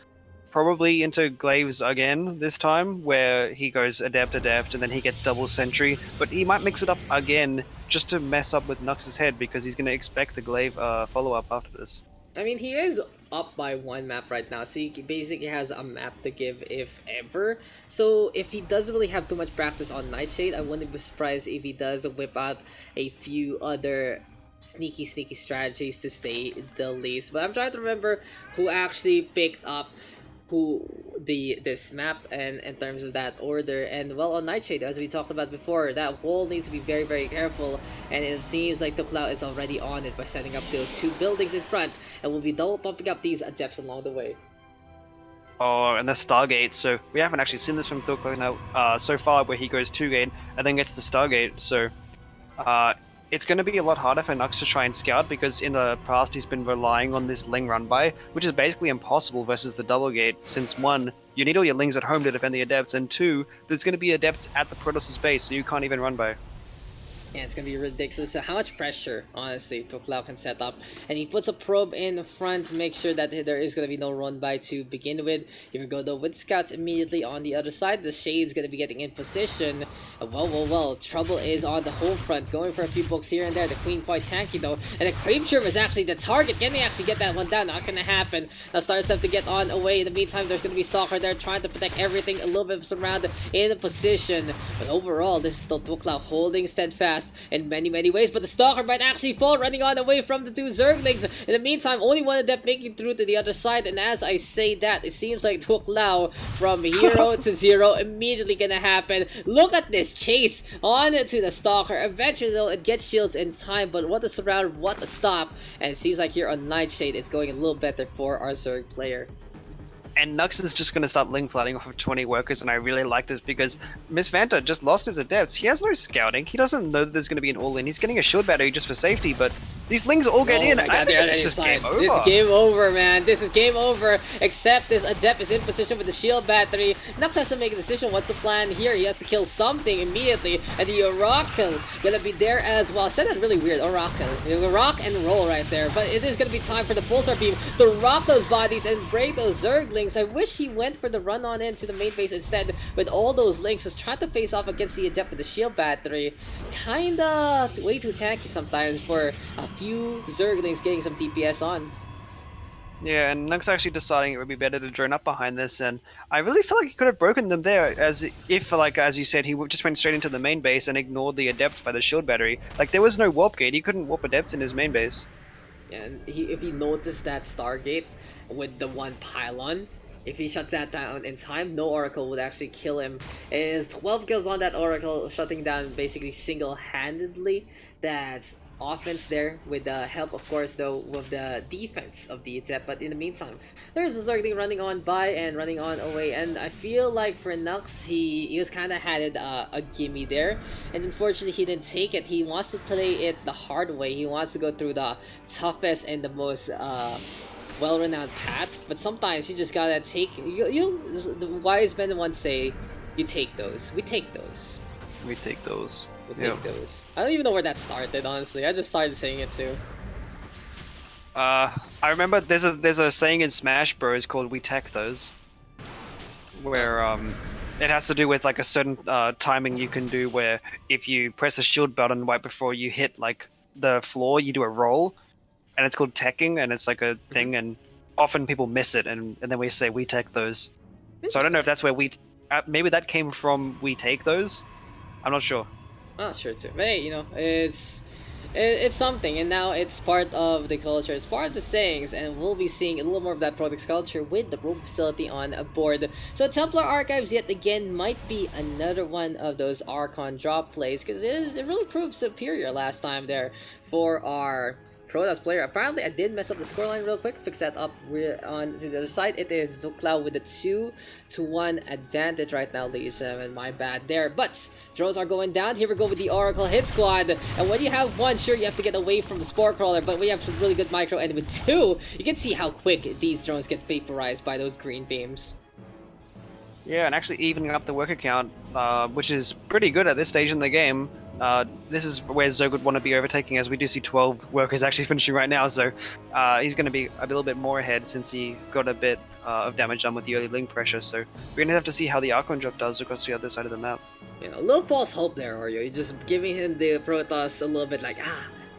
probably into glaives again this time, where he goes adept, and then he gets double sentry, but he might mix it up again just to mess up with Nux's head, because he's going to expect the glaive follow-up after this. I mean, he is up by one map right now, so he basically has a map to give if ever. So if he doesn't really have too much practice on Nightshade, I wouldn't be surprised if he does whip out a few other sneaky strategies to say the least. But I'm trying to remember who actually picked up this map and in terms of that order. And well, on Nightshade, as we talked about before, that wall needs to be very careful, and it seems like Thuoclao is already on it by setting up those 2 buildings in front, and will be double pumping up these adepts along the way. Oh, and the Stargate, so we haven't actually seen this from Thuoclao now so far, where he goes 2-gate and then gets the Stargate, so it's going to be a lot harder for Nux to try and scout, because in the past he's been relying on this Ling run by, which is basically impossible versus the double gate, since 1, you need all your Lings at home to defend the Adepts, and 2, there's going to be Adepts at the Protoss' base, so you can't even run by. Yeah, it's gonna be ridiculous. So how much pressure, honestly, Thuoclao can set up. And he puts a probe in front to make sure that there is gonna be no run by to begin with. Here we go though with scouts immediately on the other side. The Shade's gonna be getting in position. Well, trouble is on the home front, going for a few books here and there. The Queen quite tanky though. And the Creep Trooper is actually the target. Can they actually get that one down? Not gonna happen. Now Star Step to get on away. In the meantime, there's gonna be Stalker there trying to protect everything. A little bit of surround in position. But overall, this is still Thuoclao holding steadfast in many ways, but the Stalker might actually fall, running on away from the 2 Zerglings. In the meantime, only one Adept making through to the other side, and as I say that, it seems like Thuoclao from hero to 0 immediately gonna happen. Look at this chase on to the Stalker. Eventually though, it gets shields in time, but what a surround, what a stop, and it seems like here on Nightshade, it's going a little better for our Zerg player. And Nux is just going to start Ling flatting off of 20 workers, and I really like this because Miss Vanta just lost his Adepts. He has no scouting. He doesn't know that there's going to be an all-in. He's getting a shield battery just for safety, but these Lings all get in. I think this is just game over. This is game over, man. This is game over, except this Adept is in position with the shield battery. Nux has to make a decision. What's the plan here? He has to kill something immediately, and the Oracle gonna be there as well. I said that really weird, Oracle. Rock and roll right there, but it is gonna be time for the Pulsar Beam to rock those bodies and break those Zerglings. I wish he went for the run on into the main base instead with all those Lings. He's trying to face off against the Adept with the shield battery. Kinda way too tanky sometimes for a few Zerglings getting some DPS on. Yeah, and Nux actually deciding it would be better to drone up behind this, and I really feel like he could have broken them there, as if, like, as you said, he just went straight into the main base and ignored the Adepts by the shield battery. Like, there was no warp gate, he couldn't warp Adepts in his main base. And if he noticed that Stargate with the 1 pylon, if he shuts that down in time, no Oracle would actually kill him. It is 12 kills on that Oracle, shutting down basically single-handedly. That's offense there, with the help, of course, though, with the defense of the Adept. But in the meantime, there's a Zergling running on by and running on away. And I feel like for Nux, he was kind of had a gimme there. And unfortunately, he didn't take it. He wants to play it the hard way. He wants to go through the toughest and the most well-renowned path, but sometimes you just gotta take the wise men once say, you take those. We take those. We take those. We take those. I don't even know where that started, honestly. I just started saying it too. I remember there's a saying in Smash Bros called "We tech those," where it has to do with like a certain timing you can do, where if you press the shield button right before you hit like the floor, you do a roll. And it's called teching, and it's like a thing, and often people miss it, and then we say we tech those. So I don't know if that's where maybe that came from we take those. I'm not sure. I'm not sure too. But hey, you know, it's something, and now it's part of the culture. It's part of the sayings, and we'll be seeing a little more of that product culture with the rope facility on board. So Templar Archives yet again might be another one of those Archon drop plays, because it really proved superior last time there for our Protoss player. Apparently, I did mess up the scoreline real quick. Fix that up on to the other side. It is Thuoclao with a 2-1 advantage right now, ladies and gentlemen. My bad there. But drones are going down. Here we go with the Oracle hit squad. And when you have 1, sure, you have to get away from the Spore Crawler. But when you have some really good micro, and with 2, you can see how quick these drones get vaporized by those green beams. Yeah, and actually evening up the worker count, which is pretty good at this stage in the game. This is where Zerg would want to be overtaking, as we do see 12 workers actually finishing right now, so he's going to be a little bit more ahead since he got a bit of damage done with the early link pressure, so we're going to have to see how the Archon drop does across the other side of the map. A little false hope there, Oreo. You're just giving him the Protoss a little bit like,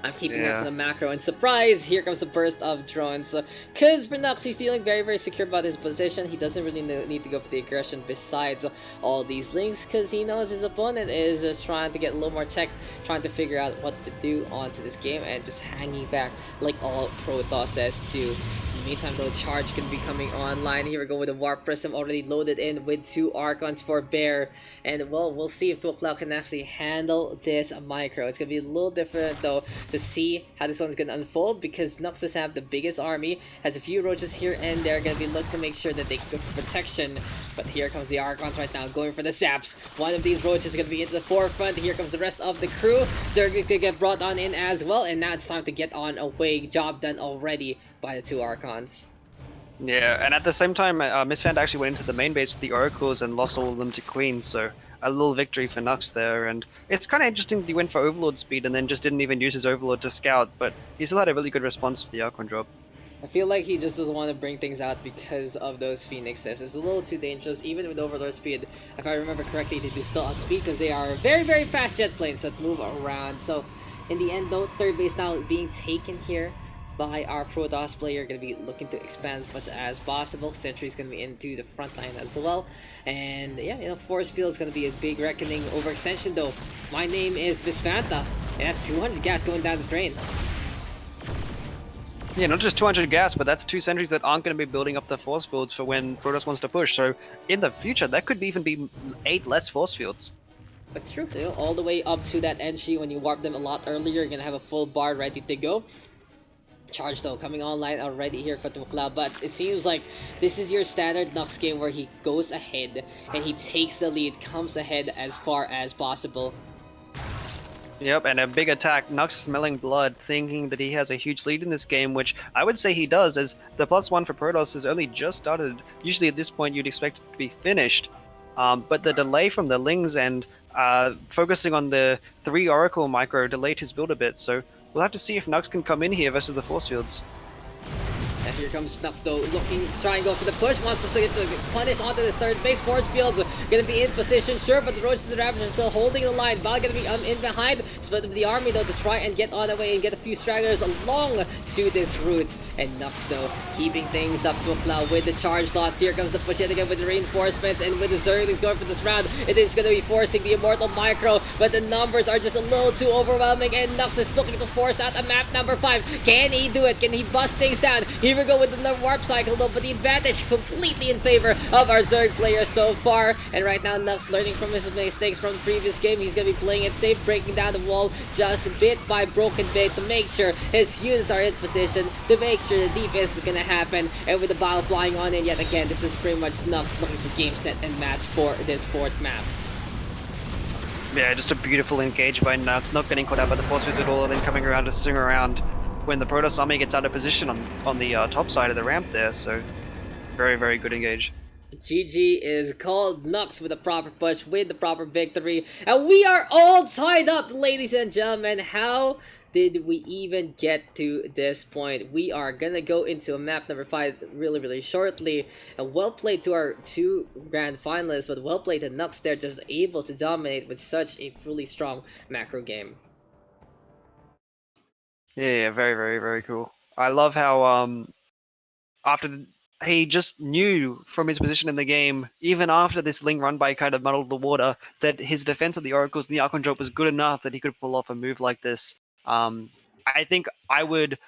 I'm keeping up Yeah. the macro, and surprise, here comes the burst of drones. Cause for Nuks, he's feeling very, very secure about his position. He doesn't really need to go for the aggression besides all these links, cause he knows his opponent is just trying to get a little more tech, trying to figure out what to do onto this game, and just hanging back like all Protoss says too. In the meantime, though, charge can be coming online. Here we go with the Warp Prism already loaded in with 2 Archons for Bear. And well, we'll see if Thuoclao can actually handle this micro. It's gonna be a little different though to see how this one's gonna unfold, because Nuks does have the biggest army, has a few roaches here and there, gonna be looking to make sure that they get protection. But here comes the Archons right now, going for the zaps. One of these roaches is gonna be into the forefront. Here comes the rest of the crew. They're going to get brought on in as well, and now it's time to get on away. Job done already by the 2 Archons. Yeah, and at the same time, Miss Fand actually went into the main base with the Oracles and lost all of them to Queen, so a little victory for Nux there. And it's kind of interesting that he went for Overlord speed and then just didn't even use his Overlord to scout, but he still had a really good response for the Archon drop. I feel like he just doesn't want to bring things out because of those Phoenixes. It's a little too dangerous, even with Overlord speed. If I remember correctly, they do still outspeed because they are very, very fast jet planes that move around. So, in the end, though, third base now being taken here by our Protoss player. Going to be looking to expand as much as possible. Sentry's going to be into the front line as well. And yeah, Force Field is going to be a big reckoning. Overextension, though. My name is Miss Fanta, and that's 200 gas going down the drain. Yeah, not just 200 gas, but that's 2 sentries that aren't going to be building up the force fields for when Protoss wants to push. So in the future, that could even be 8 less force fields. That's true. All the way up to that entry, when you warp them a lot earlier, you're going to have a full bar ready to go. Charge, though, coming online already here for Thuoclao, but it seems like this is your standard Nux game where he goes ahead and he takes the lead, comes ahead as far as possible. Yep, and a big attack. Nux smelling blood, thinking that he has a huge lead in this game, which I would say he does, as the +1 for Protoss has only just started. Usually at this point you'd expect it to be finished, but the delay from the Lings and focusing on the 3 Oracle micro delayed his build a bit, so we'll have to see if Nux can come in here versus the force fields. And here comes Nux, though, looking to try and go for the push. Wants to get to punish onto this third base. Force Fields gonna be in position, sure, but the Roaches and the Ravagers are still holding the line. Bal gonna be in behind, split up the army, though, to try and get on the way and get a few stragglers along to this route. And Nux, though, keeping things up. Thuoclao with the charge slots. Here comes the push yet again with the reinforcements, and with the Zerglings going for this round, it is gonna be forcing the Immortal Micro, but the numbers are just a little too overwhelming, and Nux is looking to force out a map number 5. Can he do it? Can he bust things down? Here we go with the warp cycle, though, but the advantage completely in favor of our Zerg player so far. And right now, Nux learning from his mistakes from the previous game. He's gonna be playing it safe, breaking down the wall just bit by broken bit to make sure his units are in position, to make sure the defense is gonna happen. And with the Bile flying on in yet again, this is pretty much Nux looking for game, set, and match for this 4th map. Yeah, just a beautiful engage by Nux, not getting caught out by the force fields at all, and then coming around to swing around when the Protoss army gets out of position on the top side of the ramp there, so very, very good engage. GG is called. Nux with a proper push, with the proper victory, and we are all tied up, ladies and gentlemen. How did we even get to this point? We are gonna go into a map number 5 really, really shortly, and well played to our 2 grand finalists, but well played to Nux there, just able to dominate with such a really strong macro game. Yeah, very, very, very cool. I love how after he just knew from his position in the game, even after this Ling run by kind of muddled the water, that his defense of the Oracles and the Archon drop was good enough that he could pull off a move like this. I think I would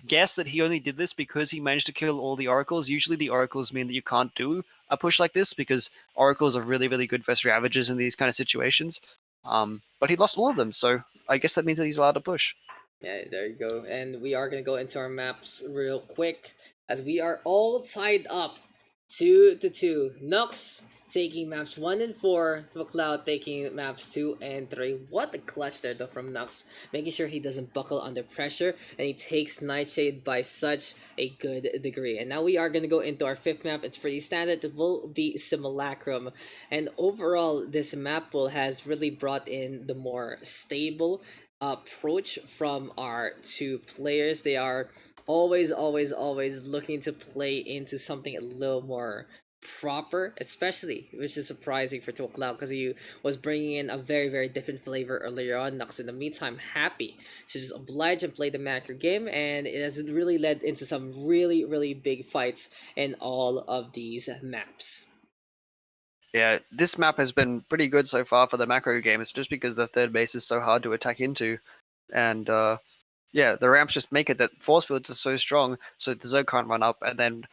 guess that he only did this because he managed to kill all the Oracles. Usually the Oracles mean that you can't do a push like this because Oracles are really, really good versus Ravagers in these kind of situations. But he lost all of them, so I guess that means that he's allowed to push. Yeah, there you go. And we are going to go into our maps real quick, as we are all tied up 2-2. Nux taking maps 1 and 4, Thuoclao taking maps 2 and 3. What a clutch there though from Nuks, making sure he doesn't buckle under pressure, and he takes Nightshade by such a good degree. And now we are going to go into our 5th map. It's pretty standard, it will be Simulacrum. And overall, this map pool has really brought in the more stable approach from our two players. They are always looking to play into something a little more proper, especially, which is surprising for Thuoclao because he was bringing in a very different flavor earlier on. Nux in the meantime happy to just oblige and play the macro game, and it has really led into some really big fights in all of these maps. Yeah, this map has been pretty good so far for the macro games, just because the third base is so hard to attack into. And yeah, the ramps just make it that force fields are so strong, so the Zerg can't run up, and then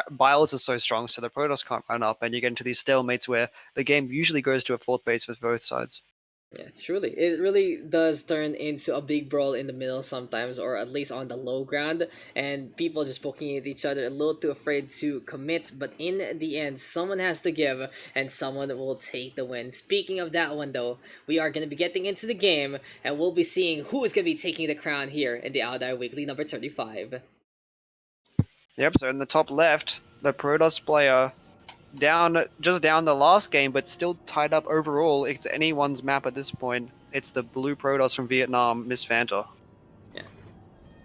Biles are so strong, so the Protoss can't run up, and you get into these stalemates where the game usually goes to a fourth base with both sides. Yeah, truly. It really does turn into a big brawl in the middle sometimes, or at least on the low ground, and people just poking at each other, a little too afraid to commit, but in the end, someone has to give, and someone will take the win. Speaking of that one though, we are going to be getting into the game, and we'll be seeing who is going to be taking the crown here in the Aldai Weekly number 35. Yep, so in the top left, the Protoss player just down the last game, but still tied up overall. It's anyone's map at this point. It's the blue Protoss from Vietnam, Miss Fanta. Yeah.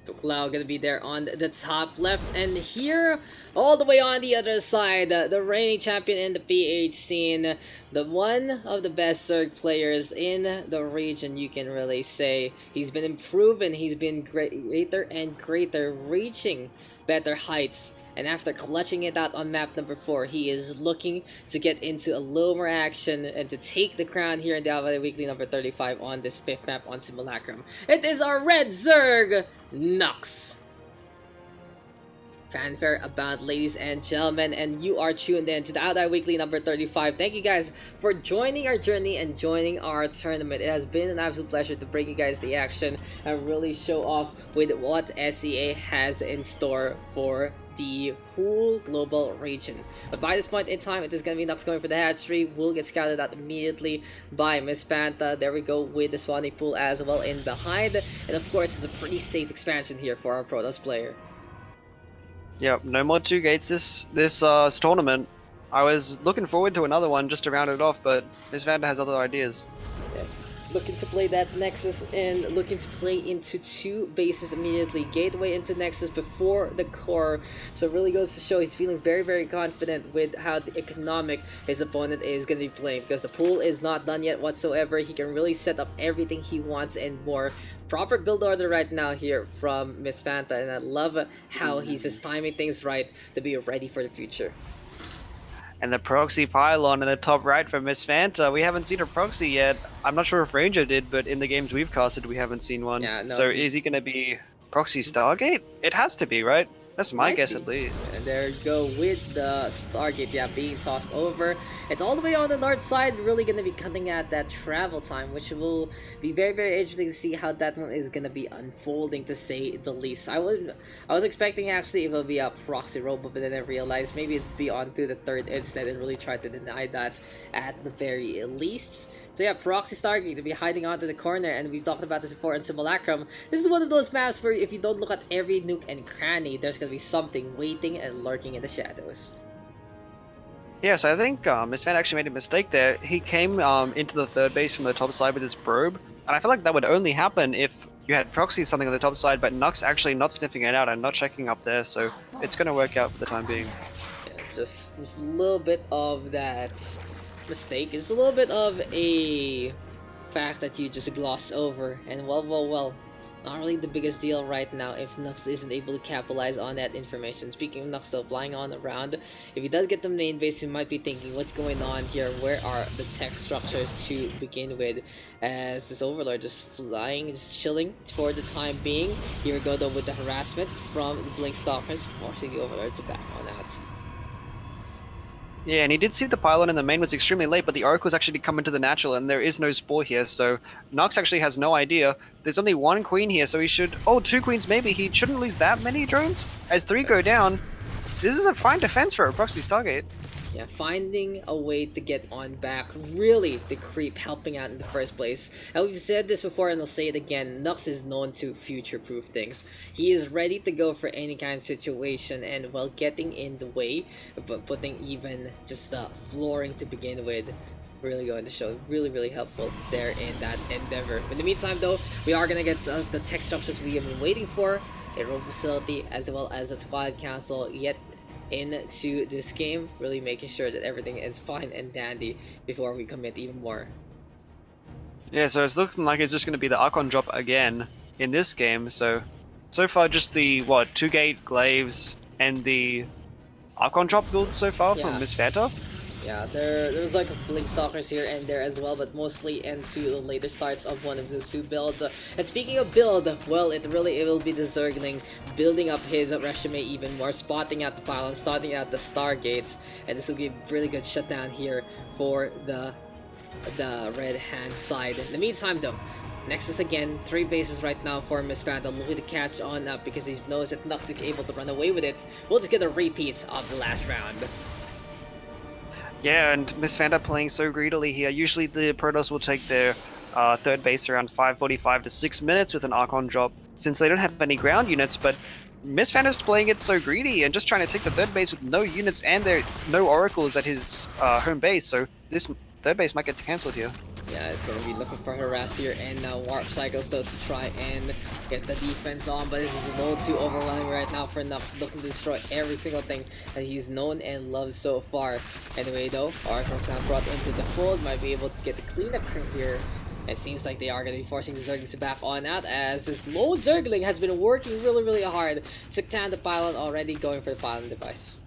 Thuoclao gonna be there on the top left, and here, all the way on the other side, the reigning champion in the PH scene, the one of the best Zerg players in the region, you can really say. He's been improving, he's been greater and greater, reaching better heights. And after clutching it out on map number 4, he is looking to get into a little more action and to take the crown here in the Alpha Weekly number 35 on this 5th map on Simulacrum. It is our red Zerg, Nuks. Fanfare about, ladies and gentlemen, and you are tuned in to the Outeye Weekly number 35. Thank you guys for joining our journey and joining our tournament. It has been an absolute pleasure to bring you guys the action and really show off with what SEA has in store for the whole global region. But by this point in time, it is going to be Nuks going for the hatchery. Will get scouted out immediately by Miss Fanta. There we go with the Swanee pool as well in behind. And of course, it's a pretty safe expansion here for our Protoss player. Yep, no more 2 gates this tournament. I was looking forward to another one just to round it off, but Miss Vanda has other ideas. Yeah. Looking to play that Nexus and looking to play into 2 bases immediately. Gateway into Nexus before the core. So it really goes to show he's feeling very confident with how the economic his opponent is going to be playing, because the pool is not done yet whatsoever. He can really set up everything he wants and more. Proper build order right now here from Miss Fanta, and I love how he's just timing things right to be ready for the future. And the proxy pylon in the top right from Miss Fanta. We haven't seen a proxy yet. I'm not sure if Ranger did, but in the games we've casted, we haven't seen one. Yeah, no, so is he going to be proxy Stargate? It has to be, right? That's my guess at least. And there you go with the Stargate, yeah, being tossed over. It's all the way on the north side, really going to be cutting at that travel time, which will be very interesting to see how that one is going to be unfolding, to say the least. I was expecting actually it will be a proxy robot, but then I realized maybe it'd be on to the third instead and really try to deny that at the very least. So yeah, Proxy Stargate to be hiding onto the corner, and we've talked about this before in Simulacrum. This is one of those maps where if you don't look at every nook and cranny, there's gonna be something waiting and lurking in the shadows. Yes, I think Miss Fan actually made a mistake there. He came into the third base from the top side with his probe, and I feel like that would only happen if you had proxy something on the top side, but Nux actually not sniffing it out and not checking up there, so it's gonna work out for the time being. Yeah, it's just a little bit of that mistake. It's a little bit of a fact that you just gloss over, and well, not really the biggest deal right now if Nux isn't able to capitalize on that information. Speaking of Nux though, flying on around, if he does get the main base, he might be thinking, what's going on here? Where are the tech structures to begin with? As this Overlord just flying, just chilling for the time being. Here we go though with the harassment from the Blink Stalkers, forcing the Overlords to back on out. Yeah, and he did see the pylon in the main was extremely late, but the oracle's actually come into the natural, and there is no spore here, so Nox actually has no idea. There's only 1 queen here, so he should... Oh, 2 queens maybe. He shouldn't lose that many drones. As 3 go down, this is a fine defense for a proxy Stargate. Yeah, finding a way to get on back, really the creep helping out in the first place. And we've said this before and I'll say it again, Nux is known to future-proof things. He is ready to go for any kind of situation, and while getting in the way, but putting even just the flooring to begin with, really going to show really helpful there in that endeavor. In the meantime though, we are gonna get the tech structures we have been waiting for, a road facility as well as a Twilight Council yet into this game, really making sure that everything is fine and dandy before we commit even more. Yeah, so it's looking like it's just going to be the Archon drop again in this game. So far just the, what, 2-gate Glaives and the Archon drop build so far from Miss Fanta. Yeah, there's like Blink Stalkers here and there as well, but mostly into the later starts of one of those two builds. And speaking of build, well, it will be the Zergling building up his resume even more, spotting out the pylons, starting out the Stargates, and this will be a really good shutdown here for the red hand side. In the meantime though, Nexus again, 3 bases right now for Miss Fanta, looking to catch on up because he knows if Nux is able to run away with it, we'll just get a repeat of the last round. Yeah, and Miss Fanta playing so greedily here. Usually the Protoss will take their third base around 5:45 to 6 minutes with an Archon drop, since they don't have any ground units, but Miss Fanta's playing it so greedy and just trying to take the third base with no units and there no oracles at his home base, so this third base might get cancelled here. Yeah, it's gonna be looking for harass here and warp cycles though to try and get the defense on, but this is a little too overwhelming right now for Nuks, looking to destroy every single thing that he's known and loved so far. Anyway though, Oracle's now brought into the fold, might be able to get the cleanup here. It seems like they are going to be forcing the Zerglings to back on out, as this lone Zergling has been working really hard to down the pylon already, going for the pylon device.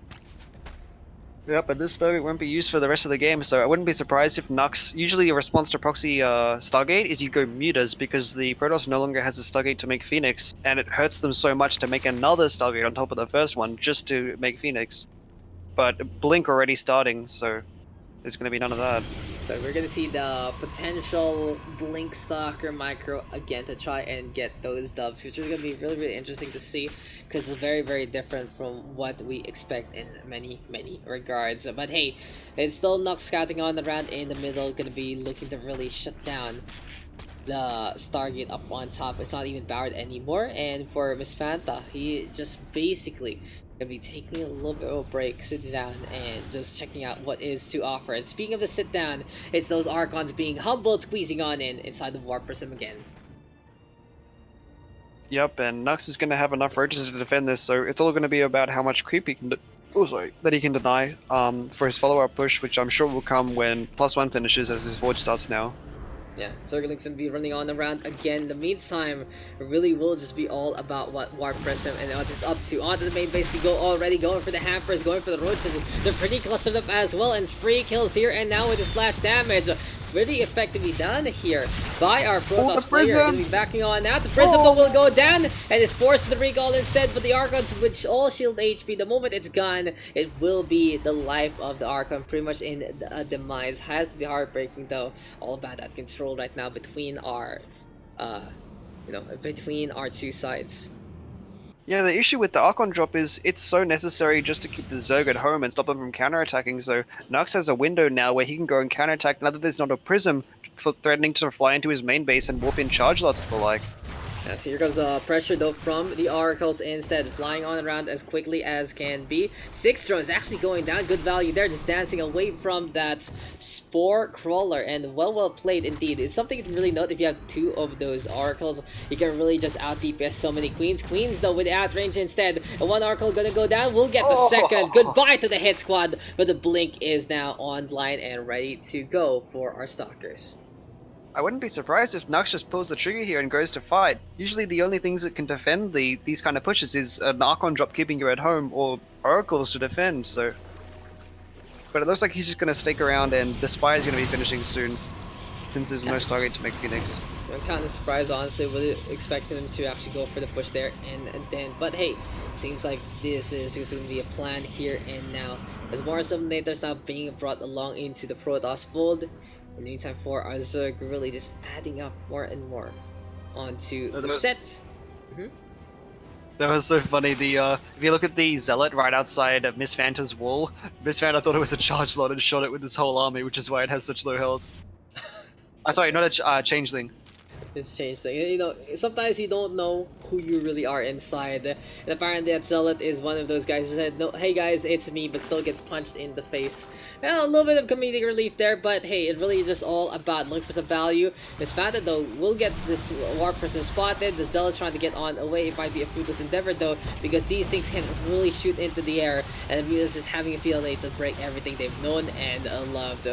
Yep, but this though it won't be used for the rest of the game, so I wouldn't be surprised if Nux, usually a response to proxy Stargate is you go mutas, because the Protoss no longer has a Stargate to make Phoenix, and it hurts them so much to make another Stargate on top of the first one just to make Phoenix. But Blink already starting, so there's going to be none of that. So we're going to see the potential Blink Stalker micro again to try and get those dubs, which is going to be really interesting to see, because it's very different from what we expect in many regards. But hey, it's still Nux scouting on the round in the middle, going to be looking to really shut down the Stargate up on top. It's not even powered anymore, and for Miss Fanta, he just basically gonna be taking a little bit of a break, sitting down and just checking out what is to offer. And speaking of the sit down, it's those Archons being humbled, squeezing on in inside the Warp Prism again. Yep, and Nux is going to have enough roaches to defend this, so it's all going to be about how much creep he can that he can deny for his follow-up push, which I'm sure will come when +1 finishes as his Forge starts now. Yeah, Zergling's gonna be running on around again. The meantime, it really will just be all about what Warp Prism and what it's up to. Onto the main base we go already, going for the hampers, going for the roaches. They're pretty clustered up as well, and it's free kills here, and now with the splash damage. Really effectively done here by our Protoss player. Gonna be backing on now. The Prism will go down and is forced to recall instead, but the Archons with all shield HP, the moment it's gone, it will be the life of the Archon pretty much in a demise. Has to be heartbreaking though, all about that control right now between our between our two sides. Yeah, the issue with the Archon drop is it's so necessary just to keep the Zerg at home and stop them from counterattacking, so Nux has a window now where he can go and counterattack now that there's not a Prism for threatening to fly into his main base and warp in charge lots of the like. Yeah, so here goes the pressure though from the Oracles instead, flying on around as quickly as can be. 6 drones actually going down, good value there, just dancing away from that Spore Crawler, and well played indeed. It's something you can really note if you have 2 of those Oracles. You can really just out DPS so many Queens. Queens though with outrange instead, and 1 Oracle gonna go down, we'll get the second. Goodbye to the hit squad, but the Blink is now online and ready to go for our Stalkers. I wouldn't be surprised if Nux just pulls the trigger here and goes to fight. Usually the only things that can defend these kind of pushes is an Archon drop keeping you at home or Oracles to defend, so... But it looks like he's just going to stick around and the Spire is going to be finishing soon, since there's no Stargate to make Phoenix. I'm kind of surprised, honestly, with expecting him to actually go for the push there and then, but hey, seems like this is going to be a plan here and now. As more Summonators now being brought along into the Protoss fold, in the meantime for our Zerg really just adding up more and more onto the set. That was so funny. If you look at the zealot right outside of Miss Fanta's wall, Miss Fanta thought it was a charge slot and shot it with his whole army, which is why it has such low health. Sorry, not a changeling. It's changed thing. You know, sometimes you don't know who you really are inside. And apparently that Zealot is one of those guys who said, no, hey guys, it's me, but still gets punched in the face. Well, a little bit of comedic relief there, but hey, it really is just all about looking for some value. Miss Fanta, though, will get this warp person spotted. The Zealot's trying to get on away. It might be a fruitless endeavor, though, because these things can really shoot into the air, and the Mutas is having a field day to break everything they've known and loved.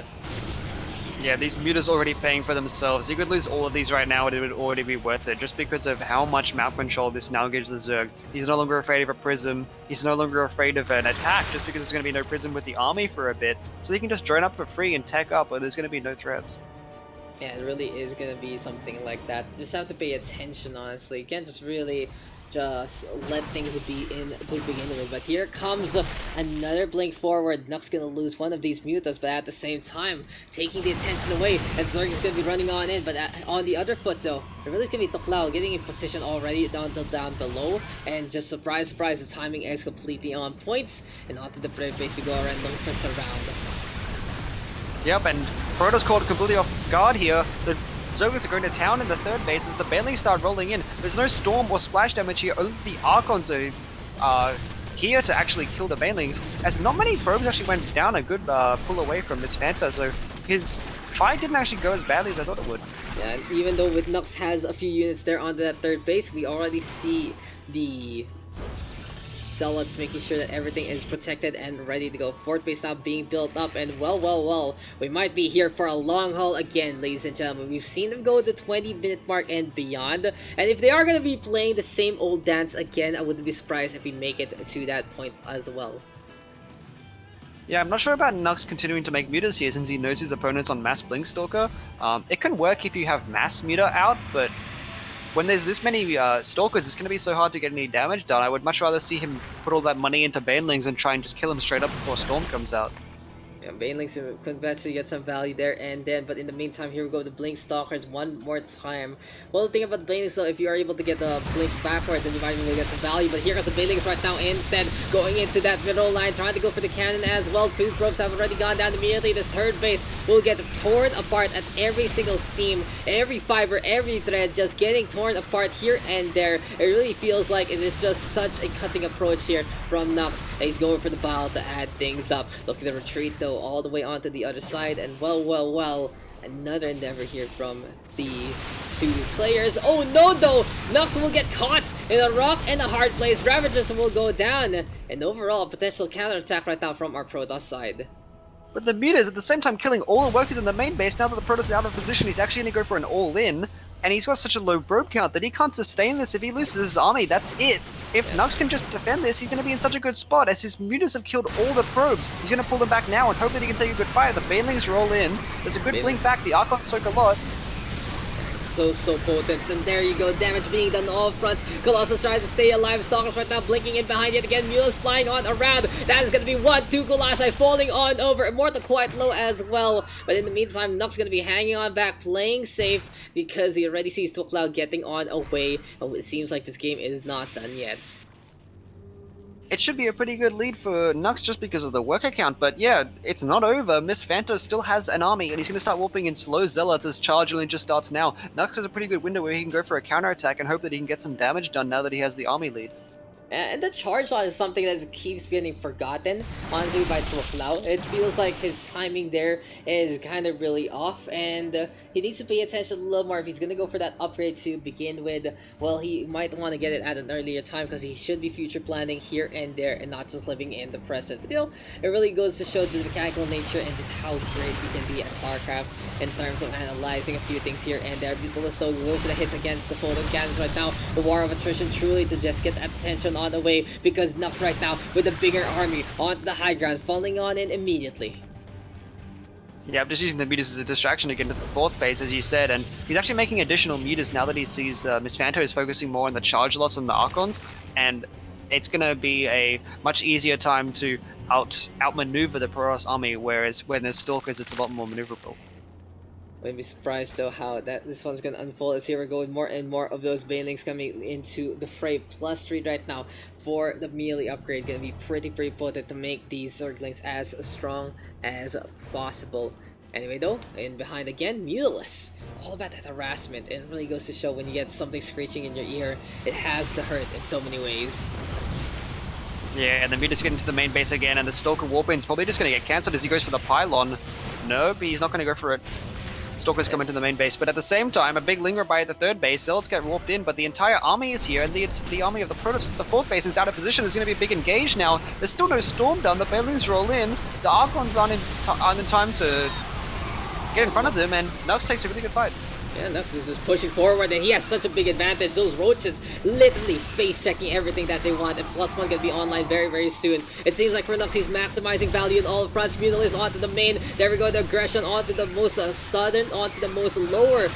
Yeah, these mutas already paying for themselves. You could lose all of these right now and it would already be worth it, just because of how much map control this now gives the Zerg. He's no longer afraid of a prism, he's no longer afraid of an attack, just because there's going to be no prism with the army for a bit, so he can just drone up for free and tech up where there's going to be no threats. Yeah, it really is gonna be something like that. Just have to pay attention, honestly. You can't just really just let things be in to begin with. But here comes another blink forward. Nuks gonna lose one of these mutas, but at the same time, taking the attention away. And Zerg is gonna be running on in, but on the other foot though, it really is gonna be Thuoclao getting in position already down below. And just surprise, surprise, the timing is completely on point. And onto the brave base we go around looking for surround. Yep, and Protoss caught completely off guard here. The Zerglings are going to town in the third base as the Banelings start rolling in. There's no storm or splash damage here, only the Archons are here to actually kill the Banelings, as not many probes actually went down a good pull away from Miss Fanta, so his fight didn't actually go as badly as I thought it would. Yeah, and even though with Nuks has a few units there onto that third base, we already see the Zealots making sure that everything is protected and ready to go. Fourth base now being built up, and well, we might be here for a long haul again, ladies and gentlemen. We've seen them go the 20-minute mark and beyond, and if they are going to be playing the same old dance again, I wouldn't be surprised if we make it to that point as well. Yeah, I'm not sure about Nux continuing to make mutas here since he knows his opponent's on mass Blinkstalker. It can work if you have mass muta out, but when there's this many stalkers, it's going to be so hard to get any damage done. I would much rather see him put all that money into Banelings and try and just kill him straight up before Storm comes out. Yeah, Banelings could eventually get some value there and then, but in the meantime, here we go, the Blink Stalkers one more time. Well, the thing about Banelings though, if you are able to get the Blink backward, then you might be able to get some value, but here comes the Banelings right now instead, going into that middle line, trying to go for the cannon as well. Two probes have already gone down immediately. This third base will get torn apart at every single seam, every fiber, every thread, just getting torn apart here and there. It really feels like it is just such a cutting approach here from Nuks, and he's going for the battle to add things up. Look at the retreat though, all the way onto the other side, and well, another endeavor here from the Sudu players. Oh no though! Nuks will get caught in a rock and a hard place. Ravagers will go down, and overall a potential counterattack right now from our Protoss side. But the mutas at the same time killing all the workers in the main base. Now that the Protoss is out of position, he's actually going to go for an all-in. And he's got such a low probe count that he can't sustain this. If he loses his army, that's it. If Nux can just defend this, he's going to be in such a good spot, as his mutas have killed all the probes. He's going to pull them back now and hope that he can take a good fight. The Banelings roll in. There's a good blink back. The Archons soak a lot. So potent, and there you go, damage being done on all fronts. Colossus trying to stay alive. Stalkers right now blinking in behind yet again. Mulas flying on around. That is going to be one. Two Colossi falling on over. Immortal quite low as well. But in the meantime, Nuck's going to be hanging on back, playing safe, because he already sees Thuoclao getting on away. Oh, it seems like this game is not done yet. It should be a pretty good lead for Nux just because of the worker count, but yeah, it's not over. Miss Fanta still has an army, and he's going to start warping in slow zealots as charge only just starts now. Nux has a pretty good window where he can go for a counterattack and hope that he can get some damage done now that he has the army lead. And the charge shot is something that keeps getting forgotten, honestly, by Thuoclao. It feels like his timing there is kind of really off, and he needs to pay attention a little more if he's going to go for that upgrade to begin with. Well, he might want to get it at an earlier time because he should be future planning here and there and not just living in the present. But you know, it really goes to show the mechanical nature and just how great he can be at StarCraft in terms of analyzing a few things here and there. Brutalisto go for the hits against the photon cannons right now. The War of Attrition truly to just get attention on the way, because Nux right now with a bigger army onto the high ground, falling on in immediately. Yeah, I'm just using the mutas as a distraction again to the fourth base, as you said, and he's actually making additional mutas now that he sees Miss Fanto is focusing more on the charge lots and the Archons, and it's going to be a much easier time to outmaneuver the Protoss army, whereas when there's Stalkers, it's a lot more maneuverable. Wouldn't be surprised though how that this one's gonna unfold as here we're going more and more of those banelings coming into the fray. +3 right now for the melee upgrade, gonna be pretty potent to make these Zerglings as strong as possible. Anyway though, in behind again, Muleless. All about that harassment, and it really goes to show when you get something screeching in your ear, it has to hurt in so many ways. Yeah, and then Muta's getting to the main base again, and the Stalker Warpane's probably just going to get cancelled as he goes for the Pylon. Nope, he's not going to go for it. Stalker's coming to the main base, but at the same time, a big Linger by at the third base. Zealots get warped in, but the entire army is here, and the army of the Protoss, the fourth base, is out of position. There's going to be a big engage now. There's still no Storm done. The Banelings roll in. The Archons aren't in time to get in front of them, and Nuks takes a really good fight. Yeah, Nuks is just pushing forward, and he has such a big advantage. Those roaches literally face-checking everything that they want, and +1 gonna be online very soon. It seems like for Nuks, he's maximizing value in all fronts. Mutalism onto the main. There we go, the aggression onto the most southern, onto the most lower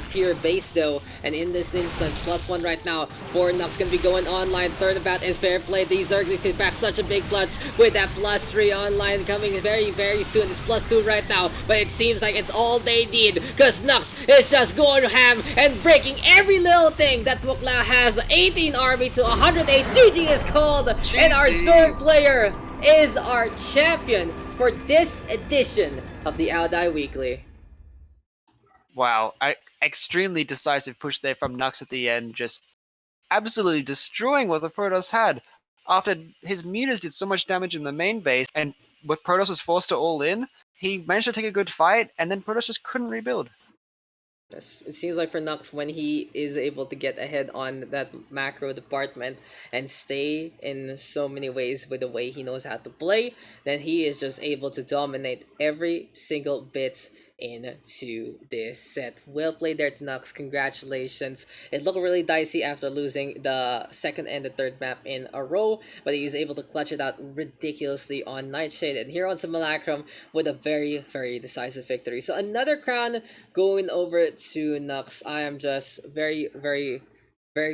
tier base though, and in this instance, +1 right now for Nuks gonna be going online. Third about is fair play. These are gonna back such a big clutch with that +3 online coming very soon. It's +2 right now, but it seems like it's all they need, because Nuks is just going ham and breaking every little thing that Thuoclao has. 18 army to 108. GG is called, and our Zerg player is our champion for this edition of the Aodai Weekly. Wow, extremely decisive push there from Nuks at the end, just absolutely destroying what the Protoss had. After his mutas did so much damage in the main base, and with Protoss was forced to all in, he managed to take a good fight, and then Protoss just couldn't rebuild. Yes, it seems like for Nuks, when he is able to get ahead on that macro department and stay in so many ways with the way he knows how to play, then he is just able to dominate every single bit into this set. Well played there to Nuks, congratulations. It looked really dicey after losing the second and the third map in a row, but he was able to clutch it out ridiculously on Nightshade, and here on Simulacrum with a very decisive victory. So another crown going over to Nuks. I am just very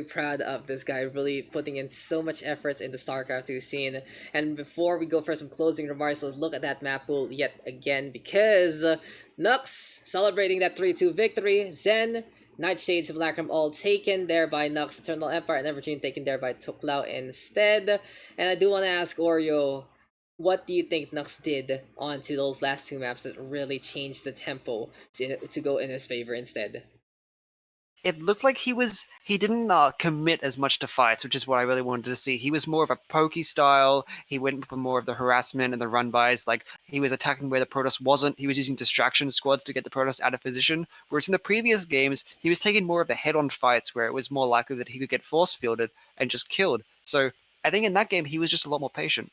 proud of this guy, really putting in so much effort in the StarCraft 2 scene. And before we go for some closing remarks, let's look at that map pool yet again, because Nuks celebrating that 3-2 victory. Zen, Nightshade, Simulacrum all taken there by Nuks, Eternal Empire, and Evergreen taken there by Thuoclao instead. And I do want to ask Oreo, what do you think Nuks did onto those last two maps that really changed the tempo to go in his favor instead? It looked like he didn't commit as much to fights, which is what I really wanted to see. He was more of a pokey style. He went for more of the harassment and the run bys. Like, he was attacking where the Protoss wasn't. He was using distraction squads to get the Protoss out of position. Whereas in the previous games, he was taking more of the head-on fights where it was more likely that he could get force fielded and just killed. So I think in that game, he was just a lot more patient.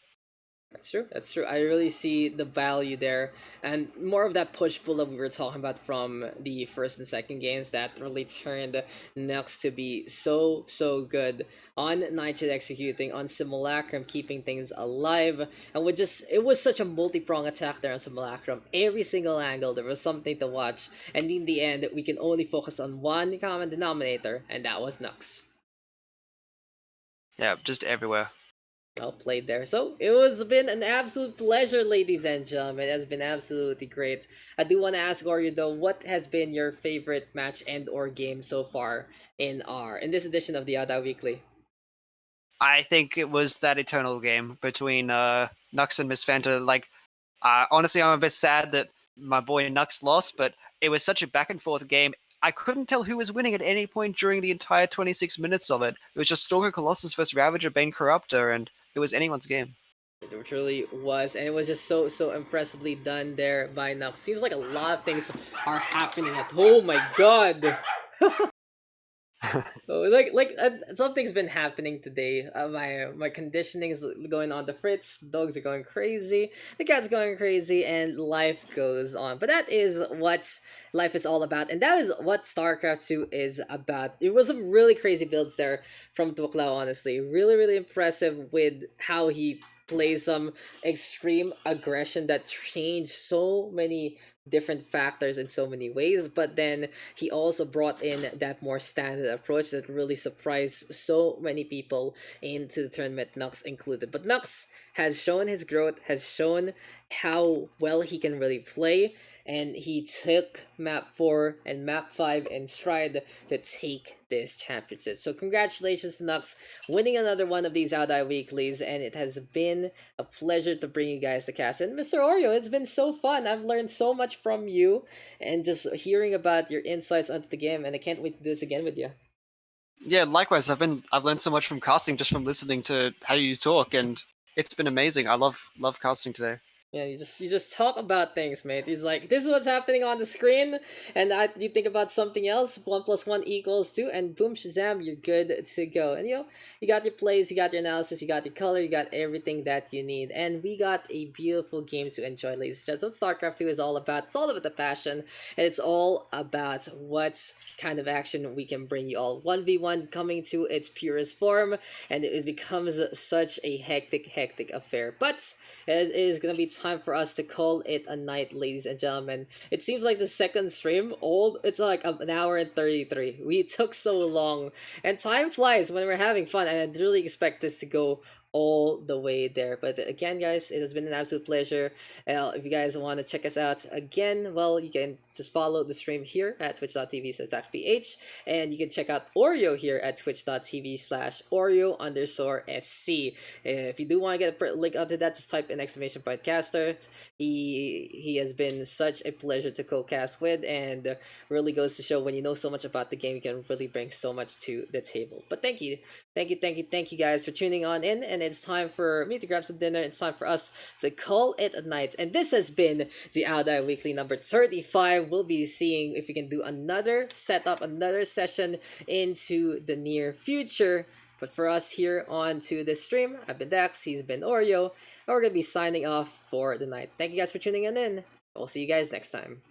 That's true. I really see the value there, and more of that push-pull that we were talking about from the first and second games that really turned Nuks to be so good on Nightshade executing, on Simulacrum keeping things alive, and it was such a multi-prong attack there on Simulacrum. Every single angle, there was something to watch, and in the end, we can only focus on one common denominator, and that was Nuks. Yeah, just everywhere. Well played there. So it was been an absolute pleasure, ladies and gentlemen. It has been absolutely great. I do want to ask Oreo though, what has been your favorite match and or game so far in this edition of the Aodai Weekly? I think it was that Eternal game between Nux and Miss Fanta. Like, honestly, I'm a bit sad that my boy Nux lost, but it was such a back and forth game. I couldn't tell who was winning at any point during the entire 26 minutes of it. It was just Stalker Colossus versus Ravager Bane Corruptor, and it was anyone's game. It truly was, and it was just so impressively done there by Nux. Seems like a lot of things are happening at. Oh my god! Something's been happening today. My conditioning is going on the fritz. The dogs are going crazy. The cat's going crazy, and life goes on. But that is what life is all about, and that is what StarCraft 2 is about. It was some really crazy builds there from Thuoclao, honestly. Really impressive with how he plays some extreme aggression that changed so many different factors in so many ways, but then he also brought in that more standard approach that really surprised so many people into the tournament, Nuks included. But Nuks has shown his growth, has shown how well he can really play, and he took map 4 and map 5 in stride to take this championship. So congratulations to Nux winning another one of these Audai weeklies, and it has been a pleasure to bring you guys the cast. And Mr. Oreo, it's been so fun. I've learned so much from you and just hearing about your insights onto the game, and I can't wait to do this again with you. Yeah, likewise. I've learned so much from casting just from listening to how you talk, and it's been amazing. I love casting today. Yeah, you just talk about things, mate. He's like, this is what's happening on the screen, and you think about something else. 1+1 = 2, and boom, shazam, you're good to go. And you got your plays, you got your analysis, you got your color, you got everything that you need, and we got a beautiful game to enjoy, ladies and gents. What StarCraft 2 is all about. It's all about the passion, and it's all about what kind of action we can bring you all. 1v1 coming to its purest form, and it becomes such a hectic affair. But it is gonna be time for us to call it a night, ladies and gentlemen. It seems like the second stream, it's like an hour and 33. We took so long, and time flies when we're having fun, and I really expect this to go all the way there. But again, guys, it has been an absolute pleasure. If you guys want to check us out again, well, you can just follow the stream here at twitch.tv/DaksPH, and you can check out Oreo here at twitch.tv/Oreo_SC. If you do want to get a link onto that, just type in !caster. He has been such a pleasure to co-cast with, and really goes to show when you know so much about the game, you can really bring so much to the table. But thank you guys for tuning on in, and it's time for me to grab some dinner. It's time for us to call it a night, and this has been the Audai Weekly number 35. We'll be seeing if we can do another setup, another session into the near future. But for us here on to this stream, I've been Dax, he's been Oreo, and we're going to be signing off for the night. Thank you guys for tuning in. We'll see you guys next time.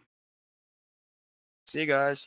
See you guys.